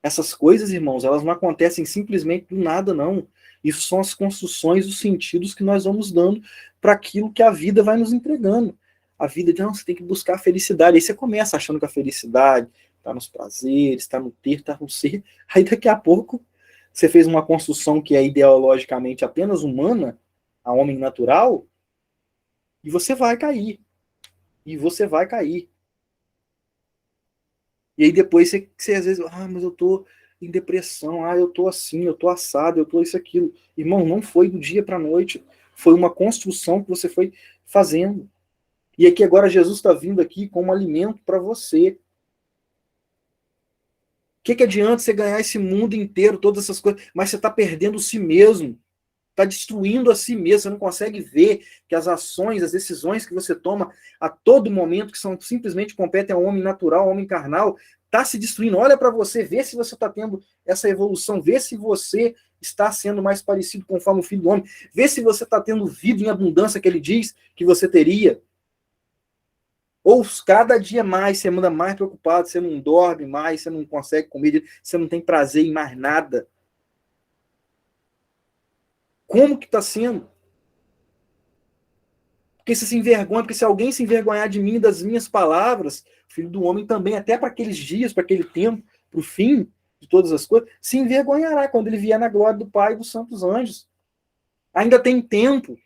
Essas coisas, irmãos, elas não acontecem simplesmente do nada, não. Isso são as construções dos sentidos que nós vamos dando para aquilo que a vida vai nos entregando. A vida de, não, você tem que buscar a felicidade. Aí você começa achando que a felicidade está nos prazeres, está no ter, está no ser. Aí daqui a pouco você fez uma construção que é ideologicamente apenas humana, a homem natural, e você vai cair. E você vai cair. E aí depois você às vezes, mas eu tô em depressão, eu tô assim, eu tô assado, eu tô isso, aquilo. Irmão, não foi do dia para a noite. Foi uma construção que você foi fazendo. E aqui agora Jesus está vindo aqui como alimento para você. O que adianta você ganhar esse mundo inteiro, todas essas coisas, mas você está perdendo si mesmo. Está destruindo a si mesmo, você não consegue ver que as ações, as decisões que você toma a todo momento, que são simplesmente competem ao homem natural, ao homem carnal, está se destruindo. Olha para você, vê se você está tendo essa evolução, vê se você está sendo mais parecido conforme o Filho do Homem, vê se você está tendo vida em abundância que ele diz que você teria. Ou cada dia mais você anda mais preocupado, você não dorme mais, você não consegue comer, você não tem prazer em mais nada. Como que está sendo? Porque você se envergonha, porque se alguém se envergonhar de mim e das minhas palavras, o Filho do Homem também, até para aqueles dias, para aquele tempo, para o fim de todas as coisas, se envergonhará quando ele vier na glória do Pai e dos santos anjos. Ainda tem tempo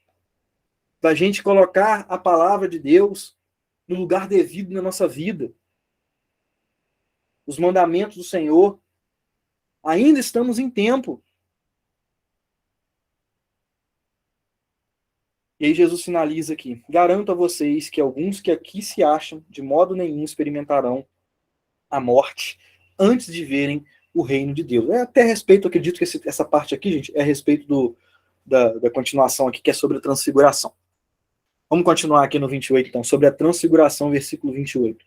da gente colocar a palavra de Deus no lugar devido na nossa vida. Os mandamentos do Senhor. Ainda estamos em tempo. E aí Jesus finaliza aqui. Garanto a vocês que alguns que aqui se acham, de modo nenhum experimentarão a morte antes de verem o reino de Deus. É até a respeito, acredito que essa parte aqui, gente, é a respeito da continuação aqui, que é sobre a transfiguração. Vamos continuar aqui no 28, então, sobre a transfiguração, versículo 28.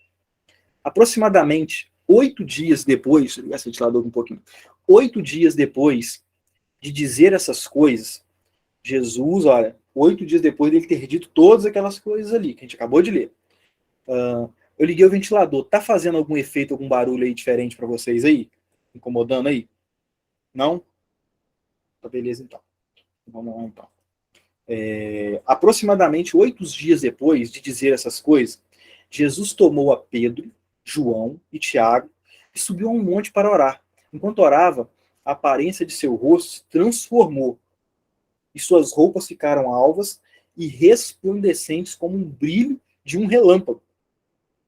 Aproximadamente 8 dias depois, vou ligar esse ventilador um pouquinho, 8 dias depois de dizer essas coisas, Jesus, olha, 8 dias depois dele ter dito todas aquelas coisas ali, que a gente acabou de ler. Eu liguei o ventilador. Tá fazendo algum efeito, algum barulho aí diferente para vocês aí? Incomodando aí? Não? Tá, beleza, então. Vamos lá, então. Aproximadamente 8 dias depois de dizer essas coisas, Jesus tomou a Pedro, João e Tiago e subiu a um monte para orar. Enquanto orava, a aparência de seu rosto se transformou e suas roupas ficaram alvas e resplandecentes como um brilho de um relâmpago.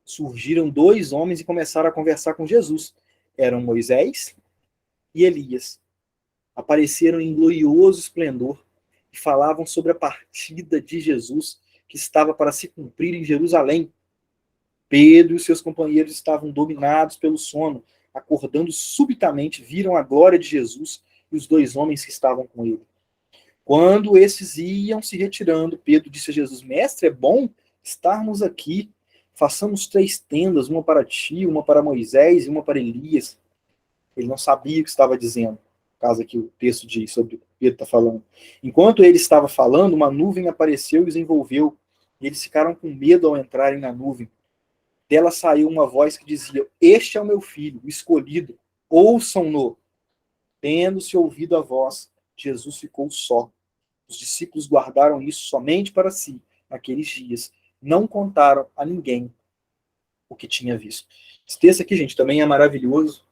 Surgiram 2 homens e começaram a conversar com Jesus. Eram Moisés e Elias apareceram em glorioso esplendor e falavam sobre a partida de Jesus que estava para se cumprir em Jerusalém. Pedro e seus companheiros estavam dominados pelo sono. Acordando subitamente, viram a glória de Jesus e os 2 homens que estavam com ele. Quando esses iam se retirando, Pedro disse a Jesus: Mestre, é bom estarmos aqui. Façamos 3 tendas, uma para ti, uma para Moisés e uma para Elias. Ele não sabia o que estava dizendo, caso aqui o texto diz sobre o que Pedro está falando. Enquanto ele estava falando, uma nuvem apareceu e os envolveu. E eles ficaram com medo ao entrarem na nuvem. Dela saiu uma voz que dizia: Este é o meu filho, o escolhido, ouçam-no. Tendo-se ouvido a voz, Jesus ficou só. Os discípulos guardaram isso somente para si, naqueles dias. Não contaram a ninguém o que tinha visto. Esse texto aqui, gente, também é maravilhoso.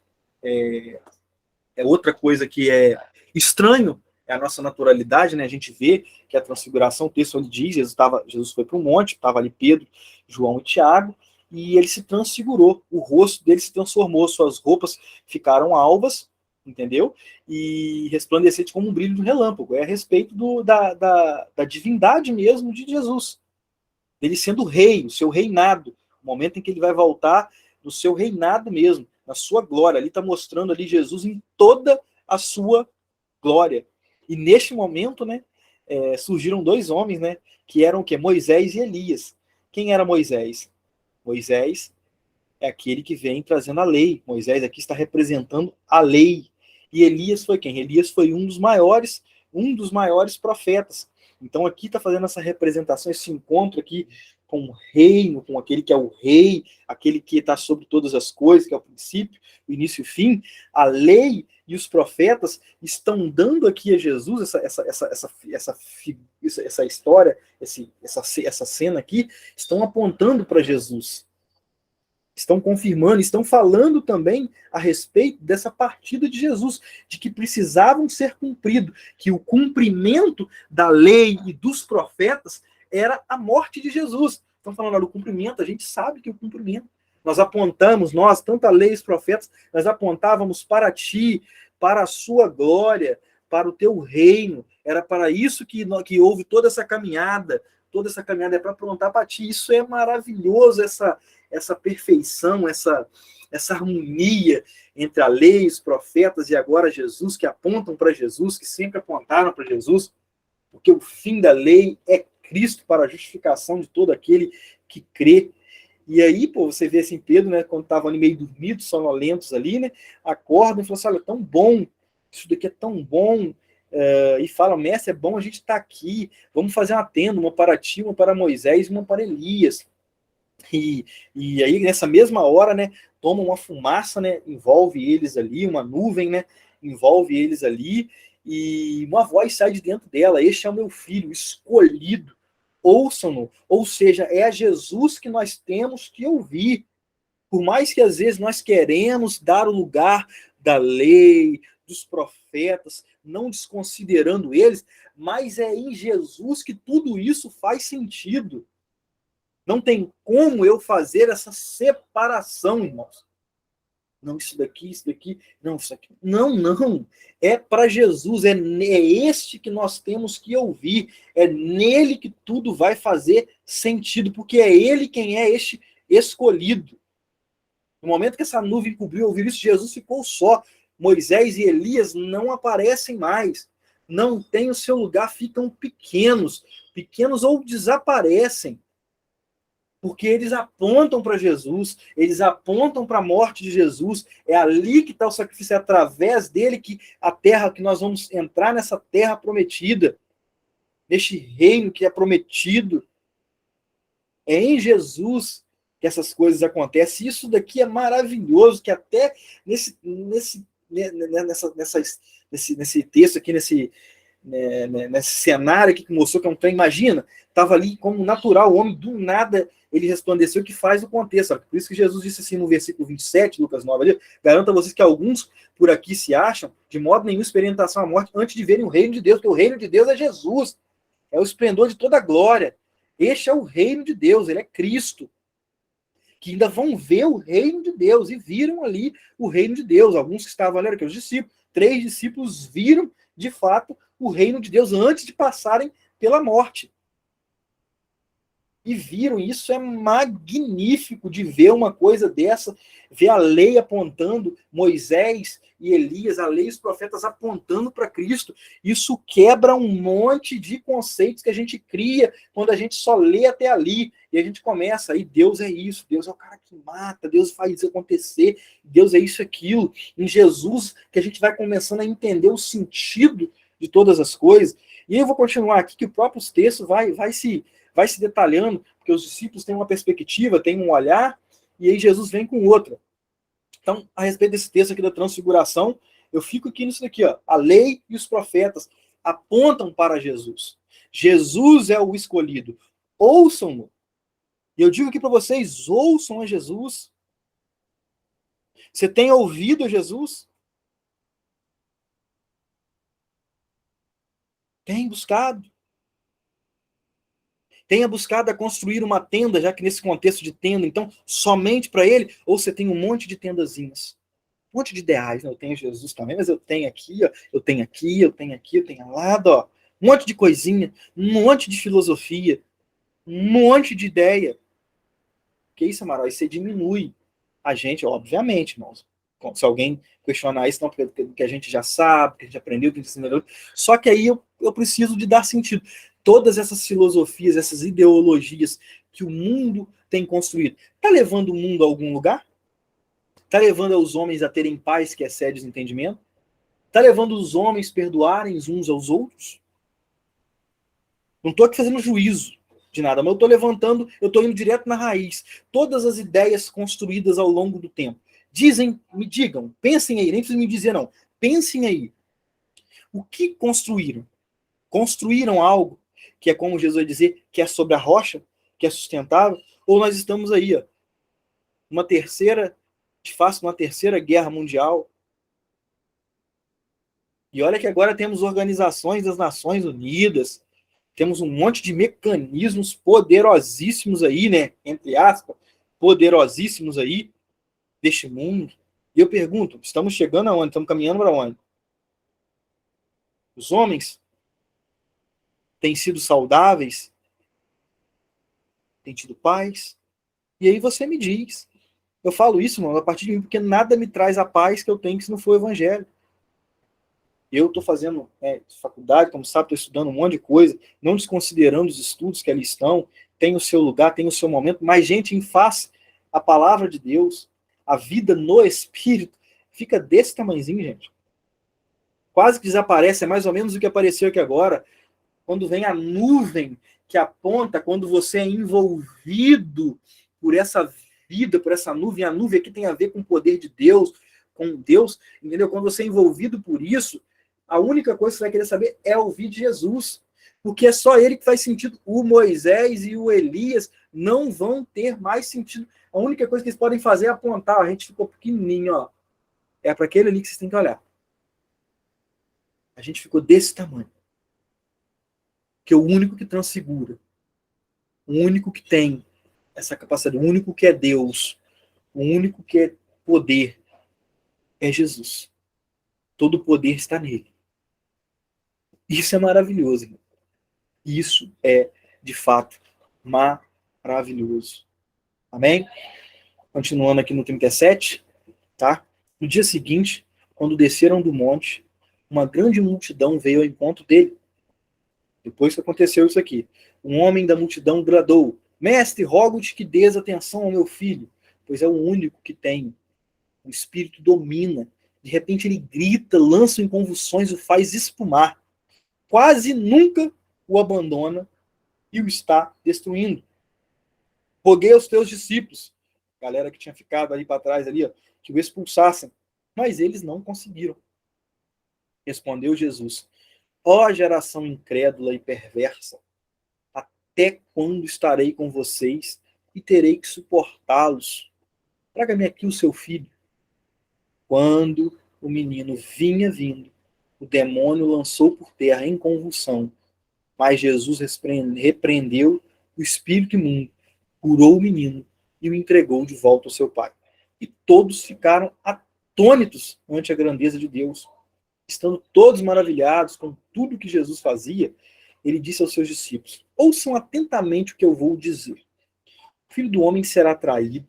É outra coisa que é estranho, é a nossa naturalidade, né? A gente vê que a transfiguração, o texto onde diz, Jesus foi para um monte, estava ali Pedro, João e Tiago, e ele se transfigurou, o rosto dele se transformou, suas roupas ficaram alvas, entendeu? E resplandecente como um brilho de um relâmpago. É a respeito da divindade mesmo de Jesus. Ele sendo rei, o seu reinado, o momento em que ele vai voltar no seu reinado mesmo, na sua glória. Ali está mostrando ali Jesus em toda a sua glória. E neste momento, né, surgiram 2 homens, né, que eram o quê? Moisés e Elias. Quem era Moisés? Moisés é aquele que vem trazendo a lei. Moisés aqui está representando a lei. E Elias foi quem? Elias foi um dos maiores profetas. Então aqui está fazendo essa representação, esse encontro aqui com o reino, com aquele que é o rei, aquele que está sobre todas as coisas, que é o princípio, o início e o fim. A lei e os profetas estão dando aqui a Jesus essa história, essa cena aqui, estão apontando para Jesus. Estão confirmando, estão falando também a respeito dessa partida de Jesus, de que precisavam ser cumpridos, que o cumprimento da lei e dos profetas era a morte de Jesus. Estão falando, olha, o cumprimento, a gente sabe que o cumprimento. Nós apontamos, tanto a lei e os profetas, nós apontávamos para ti, para a sua glória, para o teu reino. Era para isso que houve toda essa caminhada é para apontar para ti. Isso é maravilhoso, essa perfeição, essa harmonia entre a lei, os profetas e agora Jesus, que apontam para Jesus, que sempre apontaram para Jesus, porque o fim da lei é Cristo para a justificação de todo aquele que crê. E aí, você vê assim, Pedro, né, quando estavam ali meio dormidos, sonolentos ali, né, acordam e falam assim, olha, tão bom, isso daqui é tão bom, e falam, mestre, é bom a gente estar aqui, vamos fazer uma tenda, uma para ti, uma para Moisés, uma para Elias. E aí, nessa mesma hora, né, toma uma fumaça, né, envolve eles ali, uma nuvem, né, envolve eles ali, e uma voz sai de dentro dela: este é o meu filho, escolhido, ouçam-no. Ou seja, é a Jesus que nós temos que ouvir. Por mais que às vezes nós queremos dar o lugar da lei, dos profetas, não desconsiderando eles, mas é em Jesus que tudo isso faz sentido. Não tem como eu fazer essa separação, irmãos. Não, isso daqui, não, isso aqui. Não. É para Jesus, é este que nós temos que ouvir. É nele que tudo vai fazer sentido, porque é ele quem é este escolhido. No momento que essa nuvem cobriu, ouvir isso, Jesus ficou só. Moisés e Elias não aparecem mais. Não têm o seu lugar, ficam pequenos ou desaparecem. Porque eles apontam para Jesus, eles apontam para a morte de Jesus. É ali que está o sacrifício, é através dele que que nós vamos entrar nessa terra prometida, neste reino que é prometido. É em Jesus que essas coisas acontecem. Isso daqui é maravilhoso, que até nesse texto aqui, nesse cenário aqui que mostrou que é um trem, imagina, estava ali como natural, o homem do nada, ele resplandeceu, que faz o contexto. Sabe? Por isso que Jesus disse assim no versículo 27, Lucas 9, ali, garanto a vocês que alguns por aqui se acham, de modo nenhum, experimentação à morte, antes de verem o reino de Deus, porque o reino de Deus é Jesus, é o esplendor de toda a glória. Este é o reino de Deus, ele é Cristo. Que ainda vão ver o reino de Deus, e viram ali o reino de Deus. Alguns que estavam ali, que os discípulos, 3 discípulos viram, de fato, o reino de Deus antes de passarem pela morte. E viram, isso é magnífico de ver uma coisa dessa, ver a lei apontando, Moisés e Elias, a lei e os profetas apontando para Cristo. Isso quebra um monte de conceitos que a gente cria quando a gente só lê até ali, e a gente começa, aí Deus é isso, Deus é o cara que mata, Deus faz isso acontecer, Deus é isso e aquilo. Em Jesus, que a gente vai começando a entender o sentido de todas as coisas. E eu vou continuar aqui, que o próprio texto vai se detalhando, porque os discípulos têm uma perspectiva, têm um olhar, e aí Jesus vem com outra. Então, a respeito desse texto aqui da transfiguração, eu fico aqui nisso daqui, ó. A lei e os profetas apontam para Jesus. Jesus é o escolhido. Ouçam-no. E eu digo aqui para vocês, ouçam a Jesus. Você tem ouvido a Jesus? Tem buscado? Tenha buscado a construir uma tenda, já que nesse contexto de tenda, então, somente para ele, ou você tem um monte de tendazinhas, um monte de ideais, né? Eu tenho Jesus também, mas eu tenho aqui, ó, eu tenho aqui, eu tenho aqui, eu tenho lá, ó, um monte de coisinha, um monte de filosofia, um monte de ideia. Que isso, Amaral? Isso diminui a gente, obviamente, irmãos. Se alguém questionar isso, não, porque a gente já sabe, que a gente aprendeu, que a gente ensinou. Só que aí eu preciso de dar sentido. Todas essas filosofias, essas ideologias que o mundo tem construído, está levando o mundo a algum lugar? Está levando os homens a terem paz que excede o entendimento? Está levando os homens a perdoarem uns aos outros? Não estou aqui fazendo juízo de nada, mas eu estou levantando, eu estou indo direto na raiz. Todas as ideias construídas ao longo do tempo. Me digam, pensem aí, nem precisam me dizer não. Pensem aí. O que construíram? Construíram algo que é como Jesus vai dizer, que é sobre a rocha, que é sustentável? Ou nós estamos aí, ó, uma terceira guerra mundial? E olha que agora temos organizações das Nações Unidas, temos um monte de mecanismos poderosíssimos aí, né? Entre aspas, poderosíssimos aí deste mundo. E eu pergunto, estamos chegando aonde? Estamos caminhando para onde? Os homens têm sido saudáveis? Têm tido paz? E aí você me diz. Eu falo isso, mano, a partir de mim, porque nada me traz a paz que eu tenho se não for o evangelho. Eu estou fazendo faculdade, como sabe, estou estudando um monte de coisa, não desconsiderando os estudos que ali estão, tem o seu lugar, tem o seu momento, mas, gente, em face a palavra de Deus, a vida no Espírito, fica desse tamanhozinho, gente. Quase que desaparece, é mais ou menos o que apareceu aqui agora, quando vem a nuvem que aponta, quando você é envolvido por essa vida, por essa nuvem, a nuvem aqui tem a ver com o poder de Deus, com Deus, entendeu? Quando você é envolvido por isso, a única coisa que você vai querer saber é ouvir de Jesus, porque é só ele que faz sentido. O Moisés e o Elias não vão ter mais sentido. A única coisa que eles podem fazer é apontar, a gente ficou pequenininho, ó, é para aquele ali que vocês têm que olhar. A gente ficou desse tamanho. Que é o único que transfigura, o único que tem essa capacidade, o único que é Deus, o único que é poder, é Jesus. Todo o poder está nele. Isso é maravilhoso, irmão. Isso é, de fato, maravilhoso. Amém? Continuando aqui no 37, tá? No dia seguinte, quando desceram do monte, uma grande multidão veio ao encontro dele. Depois que aconteceu isso aqui, um homem da multidão bradou: Mestre, rogo-te que dês atenção ao meu filho, pois é o único que tenho. O espírito domina. De repente ele grita, lança em convulsões, o faz espumar. Quase nunca o abandona e o está destruindo. Roguei aos teus discípulos, galera que tinha ficado ali para trás, ali, ó, que o expulsassem, mas eles não conseguiram. Respondeu Jesus: ó geração incrédula e perversa, até quando estarei com vocês e terei que suportá-los? Traga-me aqui o seu filho. Quando o menino vinha vindo, o demônio lançou por terra em convulsão, mas Jesus repreendeu o espírito imundo, curou o menino e o entregou de volta ao seu pai. E todos ficaram atônitos ante a grandeza de Deus. estando todos maravilhados com tudo que Jesus fazia, ele disse aos seus discípulos: ouçam atentamente o que eu vou dizer. O Filho do Homem será traído,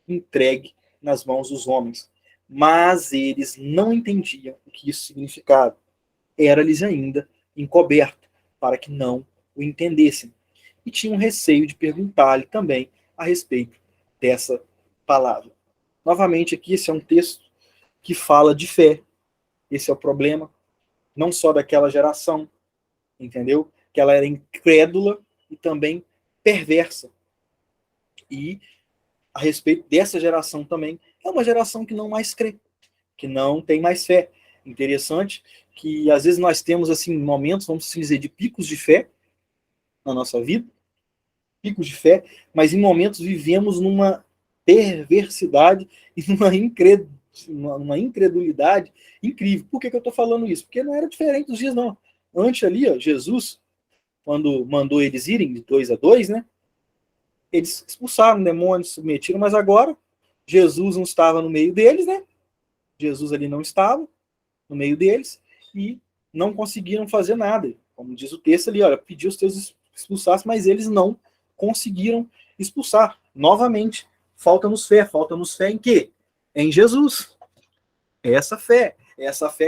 entregue nas mãos dos homens. Mas eles não entendiam o que isso significava. Era-lhes ainda encoberto, para que não o entendessem. E tinham receio de perguntar-lhe também a respeito dessa palavra. Novamente aqui, esse é um texto que fala de fé. Esse é o problema, não só daquela geração, entendeu? Que ela era incrédula e também perversa. E a respeito dessa geração também, é uma geração que não mais crê, que não tem mais fé. Interessante que às vezes nós temos assim momentos, vamos dizer, de picos de fé na nossa vida, picos de fé, mas em momentos vivemos numa perversidade e numa incredulidade incrível. Por que eu estou falando isso? Porque não era diferente dos dias, não. Antes ali, ó, Jesus, quando mandou eles irem de 2 a 2, né? Eles expulsaram demônios, submetiram, mas agora Jesus não estava no meio deles, né? Jesus ali não estava no meio deles e não conseguiram fazer nada. Como diz o texto ali, olha, pediu os teus expulsassem, mas eles não conseguiram expulsar. Novamente, falta-nos fé. Falta-nos fé em quê? Em Jesus. Essa fé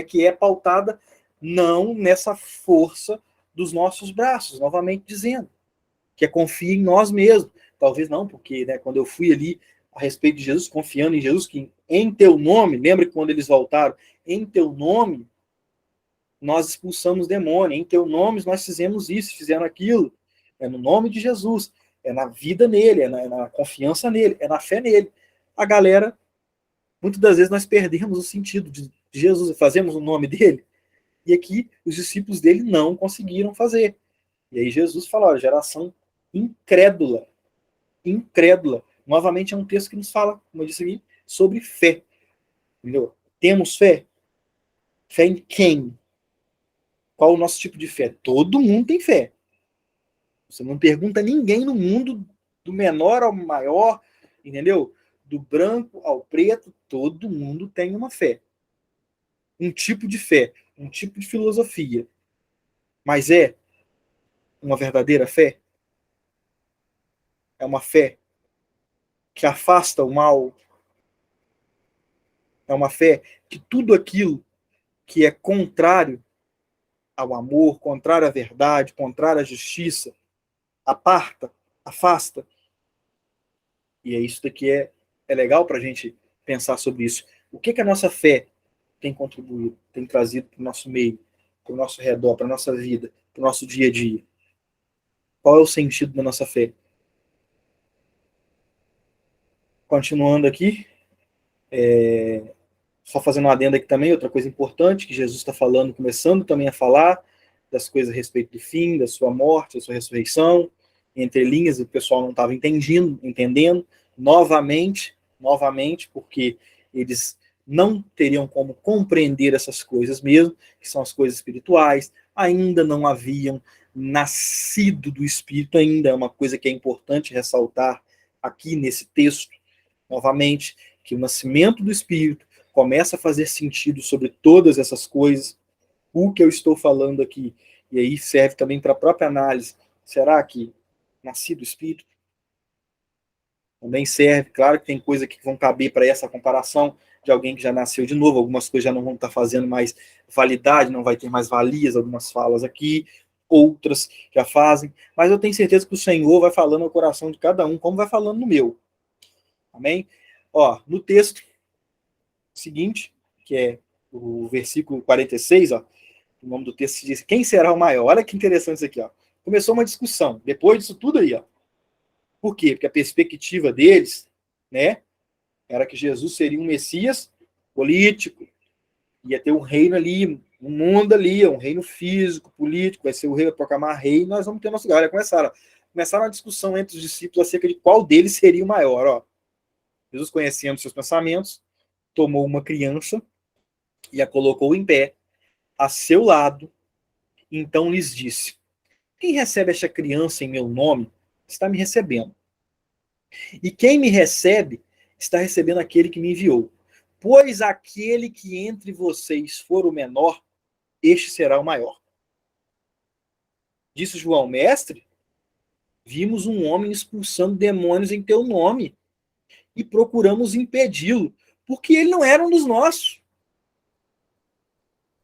que é pautada não nessa força dos nossos braços, novamente dizendo, que é confia em nós mesmos. Talvez não, porque né, quando eu fui ali a respeito de Jesus, confiando em Jesus, que em teu nome, lembra que quando eles voltaram, em teu nome, nós expulsamos demônio, em teu nome nós fizemos isso, fizeram aquilo. É no nome de Jesus, é na vida nele, é na confiança nele, é na fé nele. A galera, muitas das vezes nós perdemos o sentido de Jesus, fazemos o nome dele, e aqui os discípulos dele não conseguiram fazer. E aí Jesus fala, ó, geração incrédula. Incrédula. Novamente é um texto que nos fala, como eu disse aqui, sobre fé. Entendeu? Temos fé? Fé em quem? Qual o nosso tipo de fé? Todo mundo tem fé. Você não pergunta a ninguém no mundo, do menor ao maior, entendeu? Do branco ao preto, todo mundo tem uma fé. Um tipo de fé, um tipo de filosofia. Mas é uma verdadeira fé? É uma fé que afasta o mal? É uma fé que tudo aquilo que é contrário ao amor, contrário à verdade, contrário à justiça, aparta, afasta? E é isso daqui é legal para a gente pensar sobre isso. O que a nossa fé tem contribuído, tem trazido para o nosso meio, para o nosso redor, para a nossa vida, para o nosso dia a dia? Qual é o sentido da nossa fé? Continuando aqui, só fazendo uma adenda aqui também, outra coisa importante que Jesus está falando, começando também a falar das coisas a respeito do fim, da sua morte, da sua ressurreição. Entre linhas, o pessoal não estava entendendo, novamente, porque eles não teriam como compreender essas coisas mesmo, que são as coisas espirituais, ainda não haviam nascido do Espírito, ainda é uma coisa que é importante ressaltar aqui nesse texto, novamente, que o nascimento do Espírito começa a fazer sentido sobre todas essas coisas, o que eu estou falando aqui, e aí serve também para a própria análise. Será que nasci do Espírito? Também serve, claro que tem coisas que vão caber para essa comparação de alguém que já nasceu de novo, algumas coisas já não vão estar fazendo mais validade, não vai ter mais valias, algumas falas aqui, outras já fazem, mas eu tenho certeza que o Senhor vai falando ao coração de cada um, como vai falando no meu. Amém? Ó, no texto seguinte, que é o versículo 46, ó, o nome do texto diz: quem será o maior? Olha que interessante isso aqui, ó. Começou uma discussão, depois disso tudo aí, ó. Por quê? Porque a perspectiva deles, né, era que Jesus seria um Messias político, ia ter um reino ali, um mundo ali, um reino físico, político, vai ser o rei, vai proclamar rei, e nós vamos ter nosso lugar. Olha, começaram a discussão entre os discípulos acerca de qual deles seria o maior, ó. Jesus, conhecendo seus pensamentos, tomou uma criança e a colocou em pé, a seu lado, então lhes disse: quem recebe esta criança em meu nome, está me recebendo. E quem me recebe, está recebendo aquele que me enviou. Pois aquele que entre vocês for o menor, este será o maior. Disse João: mestre, vimos um homem expulsando demônios em teu nome e procuramos impedi-lo, porque ele não era um dos nossos.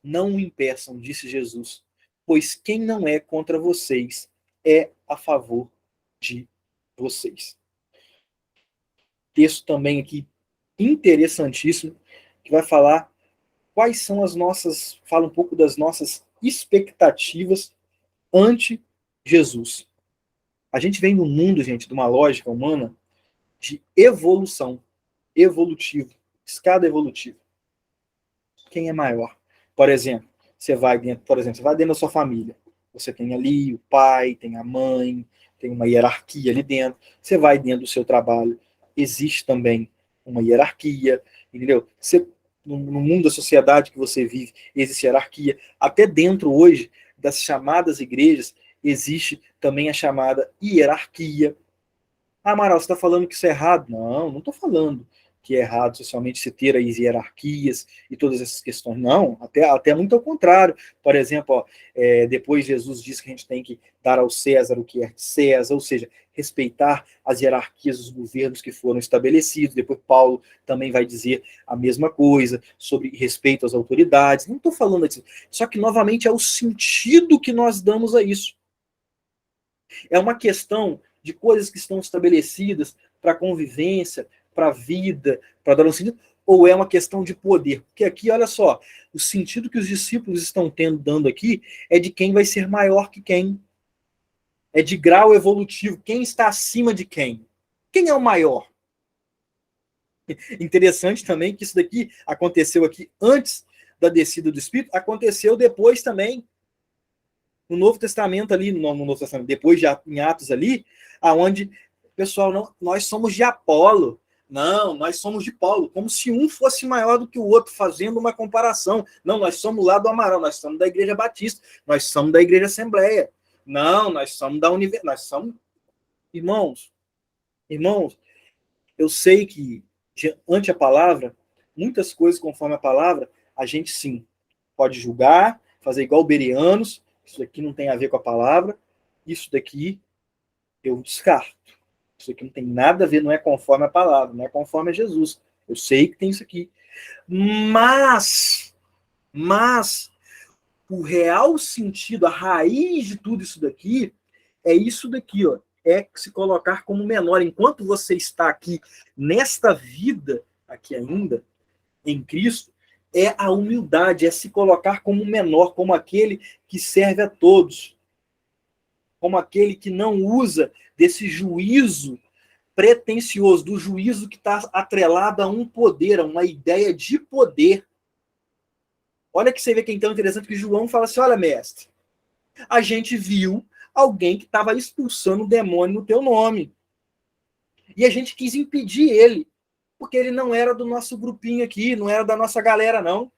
Não o impeçam, disse Jesus, pois quem não é contra vocês é a favor de vocês. Texto também aqui interessantíssimo, que vai falar quais são as nossas, fala um pouco das nossas expectativas ante Jesus. A gente vem no mundo, gente, de uma lógica humana de evolução, evolutivo, escada evolutiva. Quem é maior? Por exemplo, você vai dentro da sua família. Você tem ali o pai, tem a mãe, tem uma hierarquia ali dentro. Você vai dentro do seu trabalho, existe também uma hierarquia, entendeu? Você, no mundo da sociedade que você vive, existe hierarquia. Até dentro hoje das chamadas igrejas, existe também a chamada hierarquia. Ah, Amaral, você está falando que isso é errado? Não, não estou falando que é errado socialmente se ter aí hierarquias e todas essas questões. Não, até muito ao contrário. Por exemplo, ó, depois Jesus diz que a gente tem que dar ao César o que é de César, ou seja, respeitar as hierarquias dos governos que foram estabelecidos. Depois Paulo também vai dizer a mesma coisa sobre respeito às autoridades. Não estou falando disso. Só que, novamente, é o sentido que nós damos a isso. É uma questão de coisas que estão estabelecidas para a convivência, para a vida, para dar um sentido, ou é uma questão de poder? Porque aqui, olha só, o sentido que os discípulos estão dando aqui é de quem vai ser maior que quem. É de grau evolutivo. Quem está acima de quem? Quem é o maior? Interessante também que isso daqui aconteceu aqui antes da descida do Espírito, aconteceu depois também no Novo Testamento ali, no Novo Testamento, depois de, em Atos ali, aonde, pessoal, não, nós somos de Apolo, não, nós somos de Paulo, como se um fosse maior do que o outro, fazendo uma comparação. Não, nós somos lá do Amaral, nós somos da Igreja Batista, nós somos da Igreja Assembleia. Não, nós somos da Universidade, nós somos... Irmãos, eu sei que, ante a palavra, muitas coisas conforme a palavra, a gente sim pode julgar, fazer igual berianos, isso daqui não tem a ver com a palavra, isso daqui eu descarto. Isso aqui não tem nada a ver, não é conforme a palavra, não é conforme a Jesus. Eu sei que tem isso aqui. Mas o real sentido, a raiz de tudo isso daqui, é isso daqui, ó. É se colocar como menor. Enquanto você está aqui, nesta vida, aqui ainda, em Cristo, é a humildade, é se colocar como menor, como aquele que serve a todos, como aquele que não usa desse juízo pretensioso, do juízo que está atrelado a um poder, a uma ideia de poder. Olha que você vê que é então interessante que João fala assim, olha, mestre, a gente viu alguém que estava expulsando o demônio no teu nome. E a gente quis impedir ele, porque ele não era do nosso grupinho aqui, não era da nossa galera, não.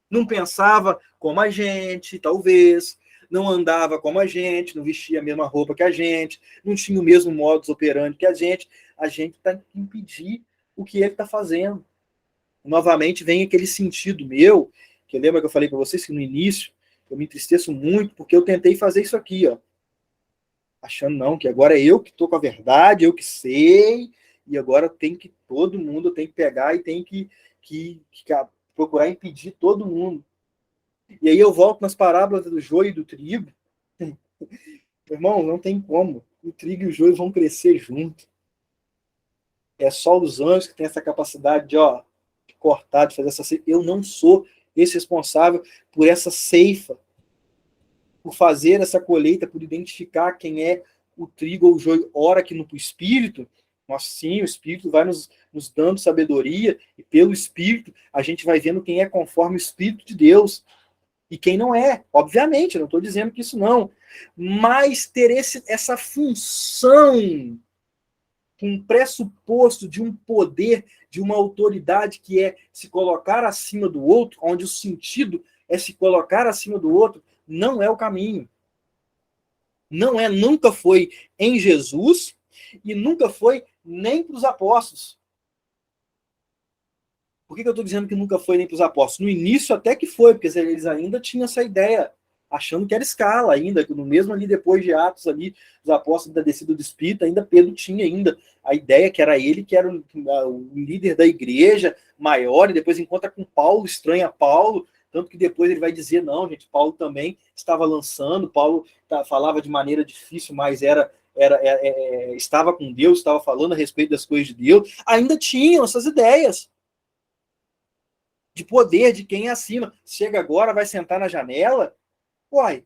Não pensava como a gente, talvez, não andava como a gente, não vestia a mesma roupa que a gente, não tinha o mesmo modus operandi que a gente está que impedir o que ele está fazendo. Novamente vem aquele sentido meu, que lembra que eu falei para vocês que no início eu me entristeço muito, porque eu tentei fazer isso aqui, ó, achando não, que agora é eu que estou com a verdade, eu que sei, e agora todo mundo tem que pegar e tem que procurar impedir todo mundo. E aí eu volto nas parábolas do joio e do trigo. Irmão, não tem como. O trigo e o joio vão crescer junto. É só os anjos que têm essa capacidade de cortar, de fazer essa ceifa. Eu não sou esse responsável por essa ceifa, por fazer essa colheita, por identificar quem é o trigo ou o joio. Ora que no Espírito, nós sim, o Espírito vai nos dando sabedoria, e pelo Espírito a gente vai vendo quem é conforme o Espírito de Deus. E quem não é, obviamente, eu não estou dizendo que isso não, mas ter essa função, um pressuposto de um poder, de uma autoridade que é se colocar acima do outro, onde o sentido é se colocar acima do outro, não é o caminho. Não é, nunca foi em Jesus e nunca foi nem para os apóstolos. Por que eu estou dizendo que nunca foi nem para os apóstolos? No início até que foi, porque eles ainda tinham essa ideia, achando que era escala ainda, que no mesmo ali depois de Atos ali, os apóstolos da descida do Espírito, ainda Pedro tinha ainda a ideia que era ele que era o líder da igreja maior, e depois encontra com Paulo, estranha Paulo, tanto que depois ele vai dizer, não, gente, Paulo também estava lançando, Paulo falava de maneira difícil, mas estava com Deus, estava falando a respeito das coisas de Deus, ainda tinham essas ideias de poder, de quem é acima. Chega agora, vai sentar na janela, uai,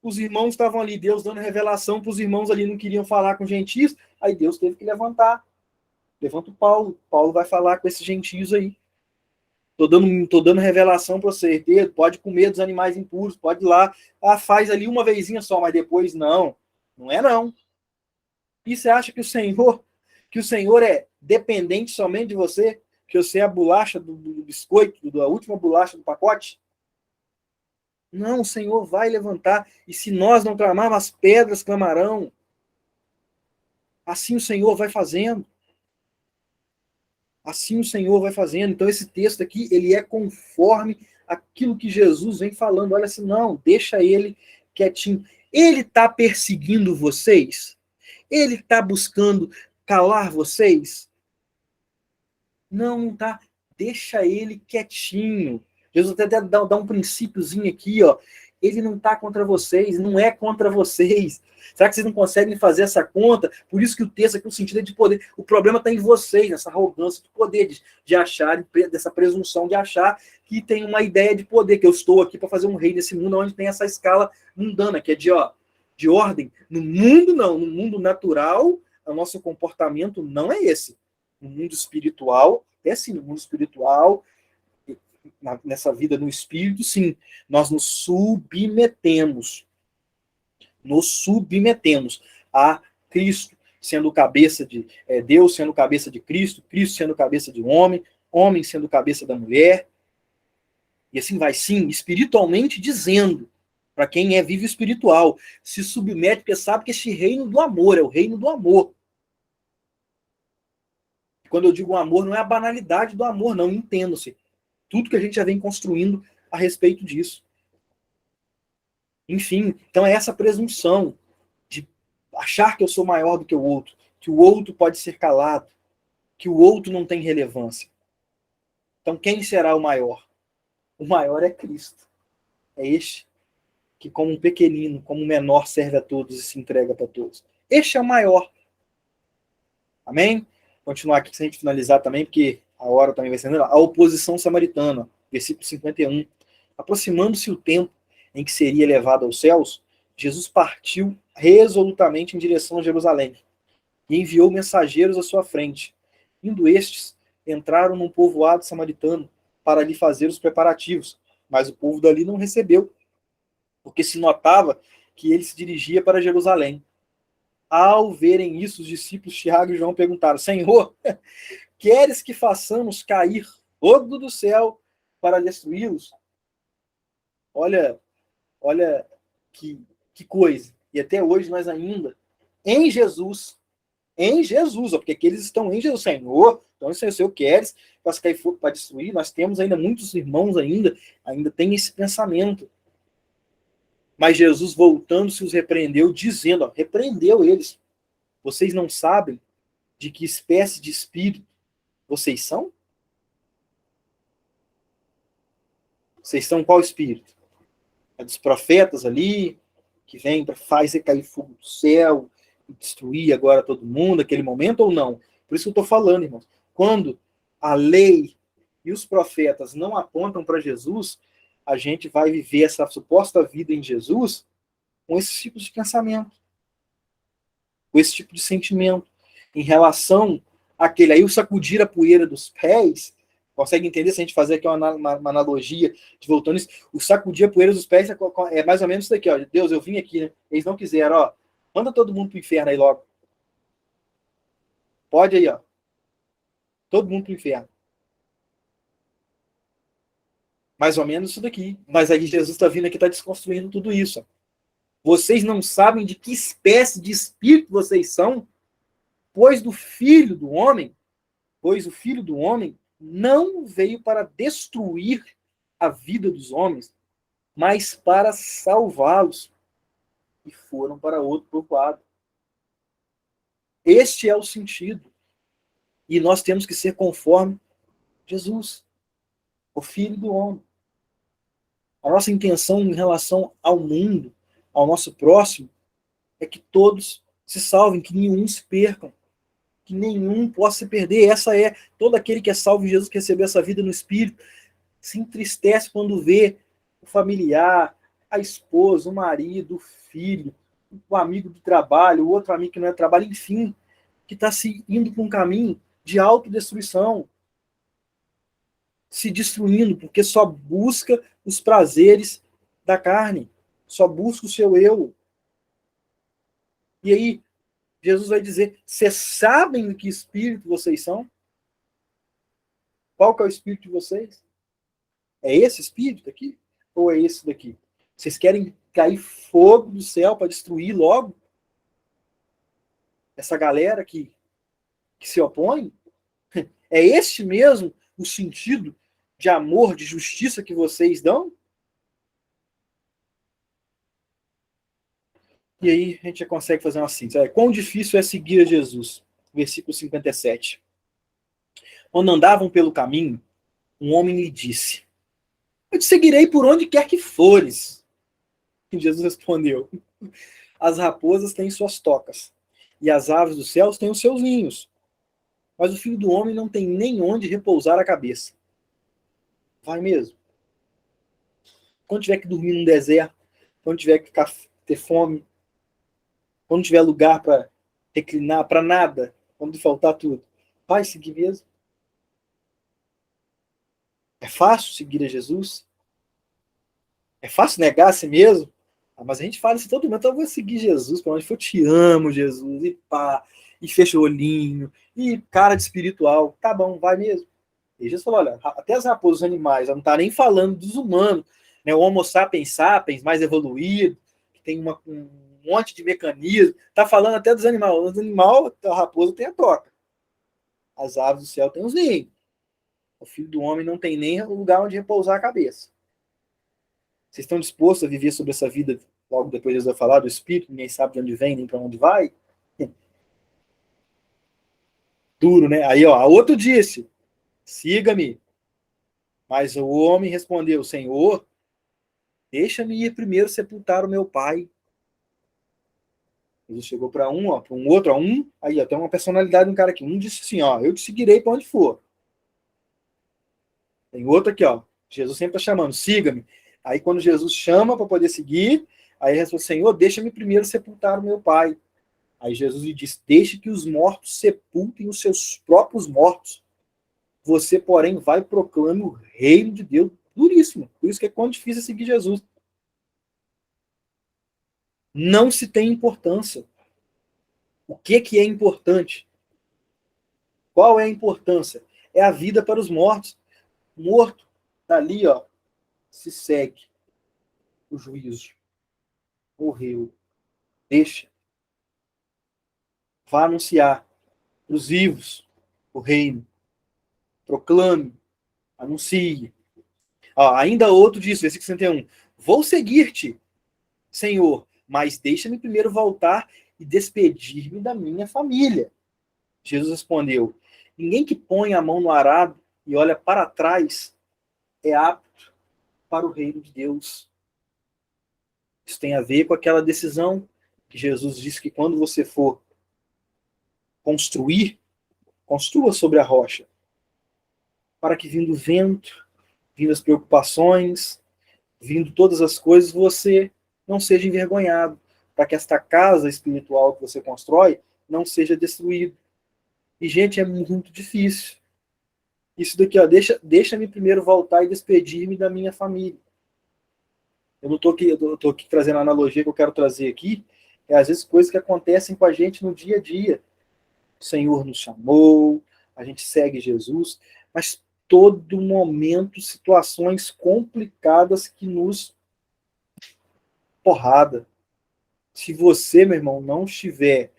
os irmãos estavam ali, Deus dando revelação para os irmãos ali, não queriam falar com gentios, aí Deus teve que levantar. Levanta o Paulo, Paulo vai falar com esses gentios aí. Tô dando revelação para você, Pedro, pode comer dos animais impuros, pode ir lá, faz ali uma vezinha só, mas depois não é não. E você acha que o Senhor é dependente somente de você? Que você é a bolacha do biscoito, da última bolacha do pacote? Não, o Senhor vai levantar, e se nós não clamarmos, as pedras clamarão. Assim o Senhor vai fazendo. Assim o Senhor vai fazendo. Então esse texto aqui, ele é conforme aquilo que Jesus vem falando. Olha assim, não, deixa ele quietinho. Ele está perseguindo vocês? Ele está buscando calar vocês? Não está. Deixa ele quietinho. Jesus até dá um princípiozinho aqui, ó. Ele não está contra vocês, não é contra vocês. Será que vocês não conseguem fazer essa conta? Por isso que o texto aqui, o sentido é de poder. O problema está em vocês, nessa arrogância de poder, de achar, dessa presunção de achar que tem uma ideia de poder, que eu estou aqui para fazer um rei nesse mundo onde tem essa escala mundana, que é de ordem. No mundo, não. No mundo natural, o nosso comportamento não é esse. No mundo espiritual, é assim, no mundo espiritual, nessa vida no espírito, sim, nós nos submetemos a Cristo, sendo cabeça de Deus, sendo cabeça de Cristo, Cristo sendo cabeça de homem, homem sendo cabeça da mulher, e assim vai, sim, espiritualmente dizendo, para quem vive espiritual, se submete, porque sabe que este reino do amor é o reino do amor. Quando eu digo amor, não é a banalidade do amor, não, entendo-se. Tudo que a gente já vem construindo a respeito disso. Enfim, então é essa presunção de achar que eu sou maior do que o outro, que o outro pode ser calado, que o outro não tem relevância. Então quem será o maior? O maior é Cristo. É este que como um pequenino, como um menor, serve a todos e se entrega para todos. Este é o maior. Amém? Vou continuar aqui, se a gente finalizar também, porque a hora também vai ser... A oposição samaritana, versículo 51. Aproximando-se o tempo em que seria levado aos céus, Jesus partiu resolutamente em direção a Jerusalém e enviou mensageiros à sua frente. Indo estes, entraram num povoado samaritano para lhe fazer os preparativos, mas o povo dali não recebeu, porque se notava que ele se dirigia para Jerusalém. Ao verem isso, os discípulos Tiago e João perguntaram: Senhor, queres que façamos cair fogo do céu para destruí-los? Olha que coisa. E até hoje nós ainda, em Jesus, ó, porque aqui eles estão em Jesus, Senhor, então se o Senhor queres, faça cair fogo para destruir, nós temos ainda muitos irmãos ainda tem esse pensamento. Mas Jesus, voltando-se, os repreendeu, dizendo, ó, repreendeu eles. Vocês não sabem de que espécie de espírito vocês são? Vocês são qual espírito? É dos profetas ali, que vem para fazer cair fogo do céu, e destruir agora todo mundo, naquele momento, ou não? Por isso que eu estou falando, irmãos. Quando a lei e os profetas não apontam para Jesus, a gente vai viver essa suposta vida em Jesus com esse tipo de pensamento, com esse tipo de sentimento, em relação àquele aí, o sacudir a poeira dos pés. Consegue entender se a gente fazer aqui uma analogia, de voltando isso? O sacudir a poeira dos pés é mais ou menos isso daqui, ó. Deus, eu vim aqui, né? Eles não quiseram, ó. Manda todo mundo pro inferno aí logo. Pode aí, ó. Todo mundo pro inferno. Mais ou menos isso daqui. Mas aí Jesus está vindo aqui, está desconstruindo tudo isso. Vocês não sabem de que espécie de espírito vocês são, pois o Filho do Homem não veio para destruir a vida dos homens, mas para salvá-los. E foram para outro povoado. Este é o sentido. E nós temos que ser conforme Jesus, o Filho do Homem. A nossa intenção em relação ao mundo, ao nosso próximo, é que todos se salvem, que nenhum se percam, que nenhum possa se perder. Essa é, todo aquele que é salvo em Jesus, que recebeu essa vida no Espírito, se entristece quando vê o familiar, a esposa, o marido, o filho, o amigo do trabalho, o outro amigo que não é do trabalho, enfim, que está se indo para um caminho de autodestruição, se destruindo, porque só busca os prazeres da carne, só busca o seu eu. E aí, Jesus vai dizer, vocês sabem de que espírito vocês são? Qual que é o espírito de vocês? É esse espírito daqui? Ou é esse daqui? Vocês querem cair fogo do céu para destruir logo essa galera que se opõe? É este mesmo o sentido de amor, de justiça que vocês dão? E aí a gente já consegue fazer uma síntese. Quão difícil é seguir a Jesus? Versículo 57. Quando andavam pelo caminho, um homem lhe disse, eu te seguirei por onde quer que fores. E Jesus respondeu, as raposas têm suas tocas, e as aves dos céus têm os seus ninhos, mas o Filho do Homem não tem nem onde repousar a cabeça. Vai mesmo. Quando tiver que dormir num deserto, quando tiver que ter fome, quando tiver lugar para reclinar, para nada, quando faltar tudo, vai seguir mesmo. É fácil seguir a Jesus? É fácil negar a si mesmo? Mas a gente fala isso todo mundo, então eu vou seguir Jesus, para onde for, eu te amo, Jesus, e pá, e fecha o olhinho, e cara de espiritual, tá bom, vai mesmo. E Jesus falou, olha, até as raposas, os animais, não tá nem falando dos humanos, né, o Homo sapiens sapiens, mais evoluído, que tem um monte de mecanismo, tá falando até dos animais, os animais, a raposa tem a toca, as aves do céu tem os ninhos, o Filho do Homem não tem nem lugar onde repousar a cabeça. Vocês estão dispostos a viver sobre essa vida, logo depois de Jesus vai falar do Espírito, ninguém sabe de onde vem, nem para onde vai? Duro, né? Aí, ó, a outro disse, siga-me. Mas o homem respondeu, Senhor, deixa-me ir primeiro sepultar o meu pai. Jesus chegou para um, ó, para um outro, ó, aí ó, tem uma personalidade de um cara aqui. Um disse assim, ó, eu te seguirei para onde for. Tem outro aqui, ó, Jesus sempre está chamando, siga-me. Aí quando Jesus chama para poder seguir, aí ele responde, Senhor, deixa-me primeiro sepultar o meu pai. Aí Jesus lhe diz, deixe que os mortos sepultem os seus próprios mortos. Você, porém, vai proclamar o reino de Deus. Duríssimo. Por isso que é quando difícil seguir Jesus. Não se tem importância. O que é importante? Qual é a importância? É a vida para os mortos. Morto, tá ali, ó, se segue o juízo. Morreu. Deixa. Vá anunciar para os vivos o reino. Proclame. Anuncie. Ó, ainda outro disso, versículo 61. Vou seguir-te, Senhor, mas deixa-me primeiro voltar e despedir-me da minha família. Jesus respondeu, ninguém que põe a mão no arado e olha para trás é apto para o reino de Deus. Isso tem a ver com aquela decisão que Jesus disse que quando você for construir, construa sobre a rocha, para que vindo o vento, vindo as preocupações, vindo todas as coisas, você não seja envergonhado, para que esta casa espiritual que você constrói não seja destruída. E, gente, é muito difícil. Isso daqui, ó, deixa-me primeiro voltar e despedir-me da minha família. Eu não estou aqui, eu tô aqui trazendo a analogia que eu quero trazer aqui, às vezes coisas que acontecem com a gente no dia a dia. O Senhor nos chamou, a gente segue Jesus, mas todo momento situações complicadas que nos porrada. Se você, meu irmão, não tiver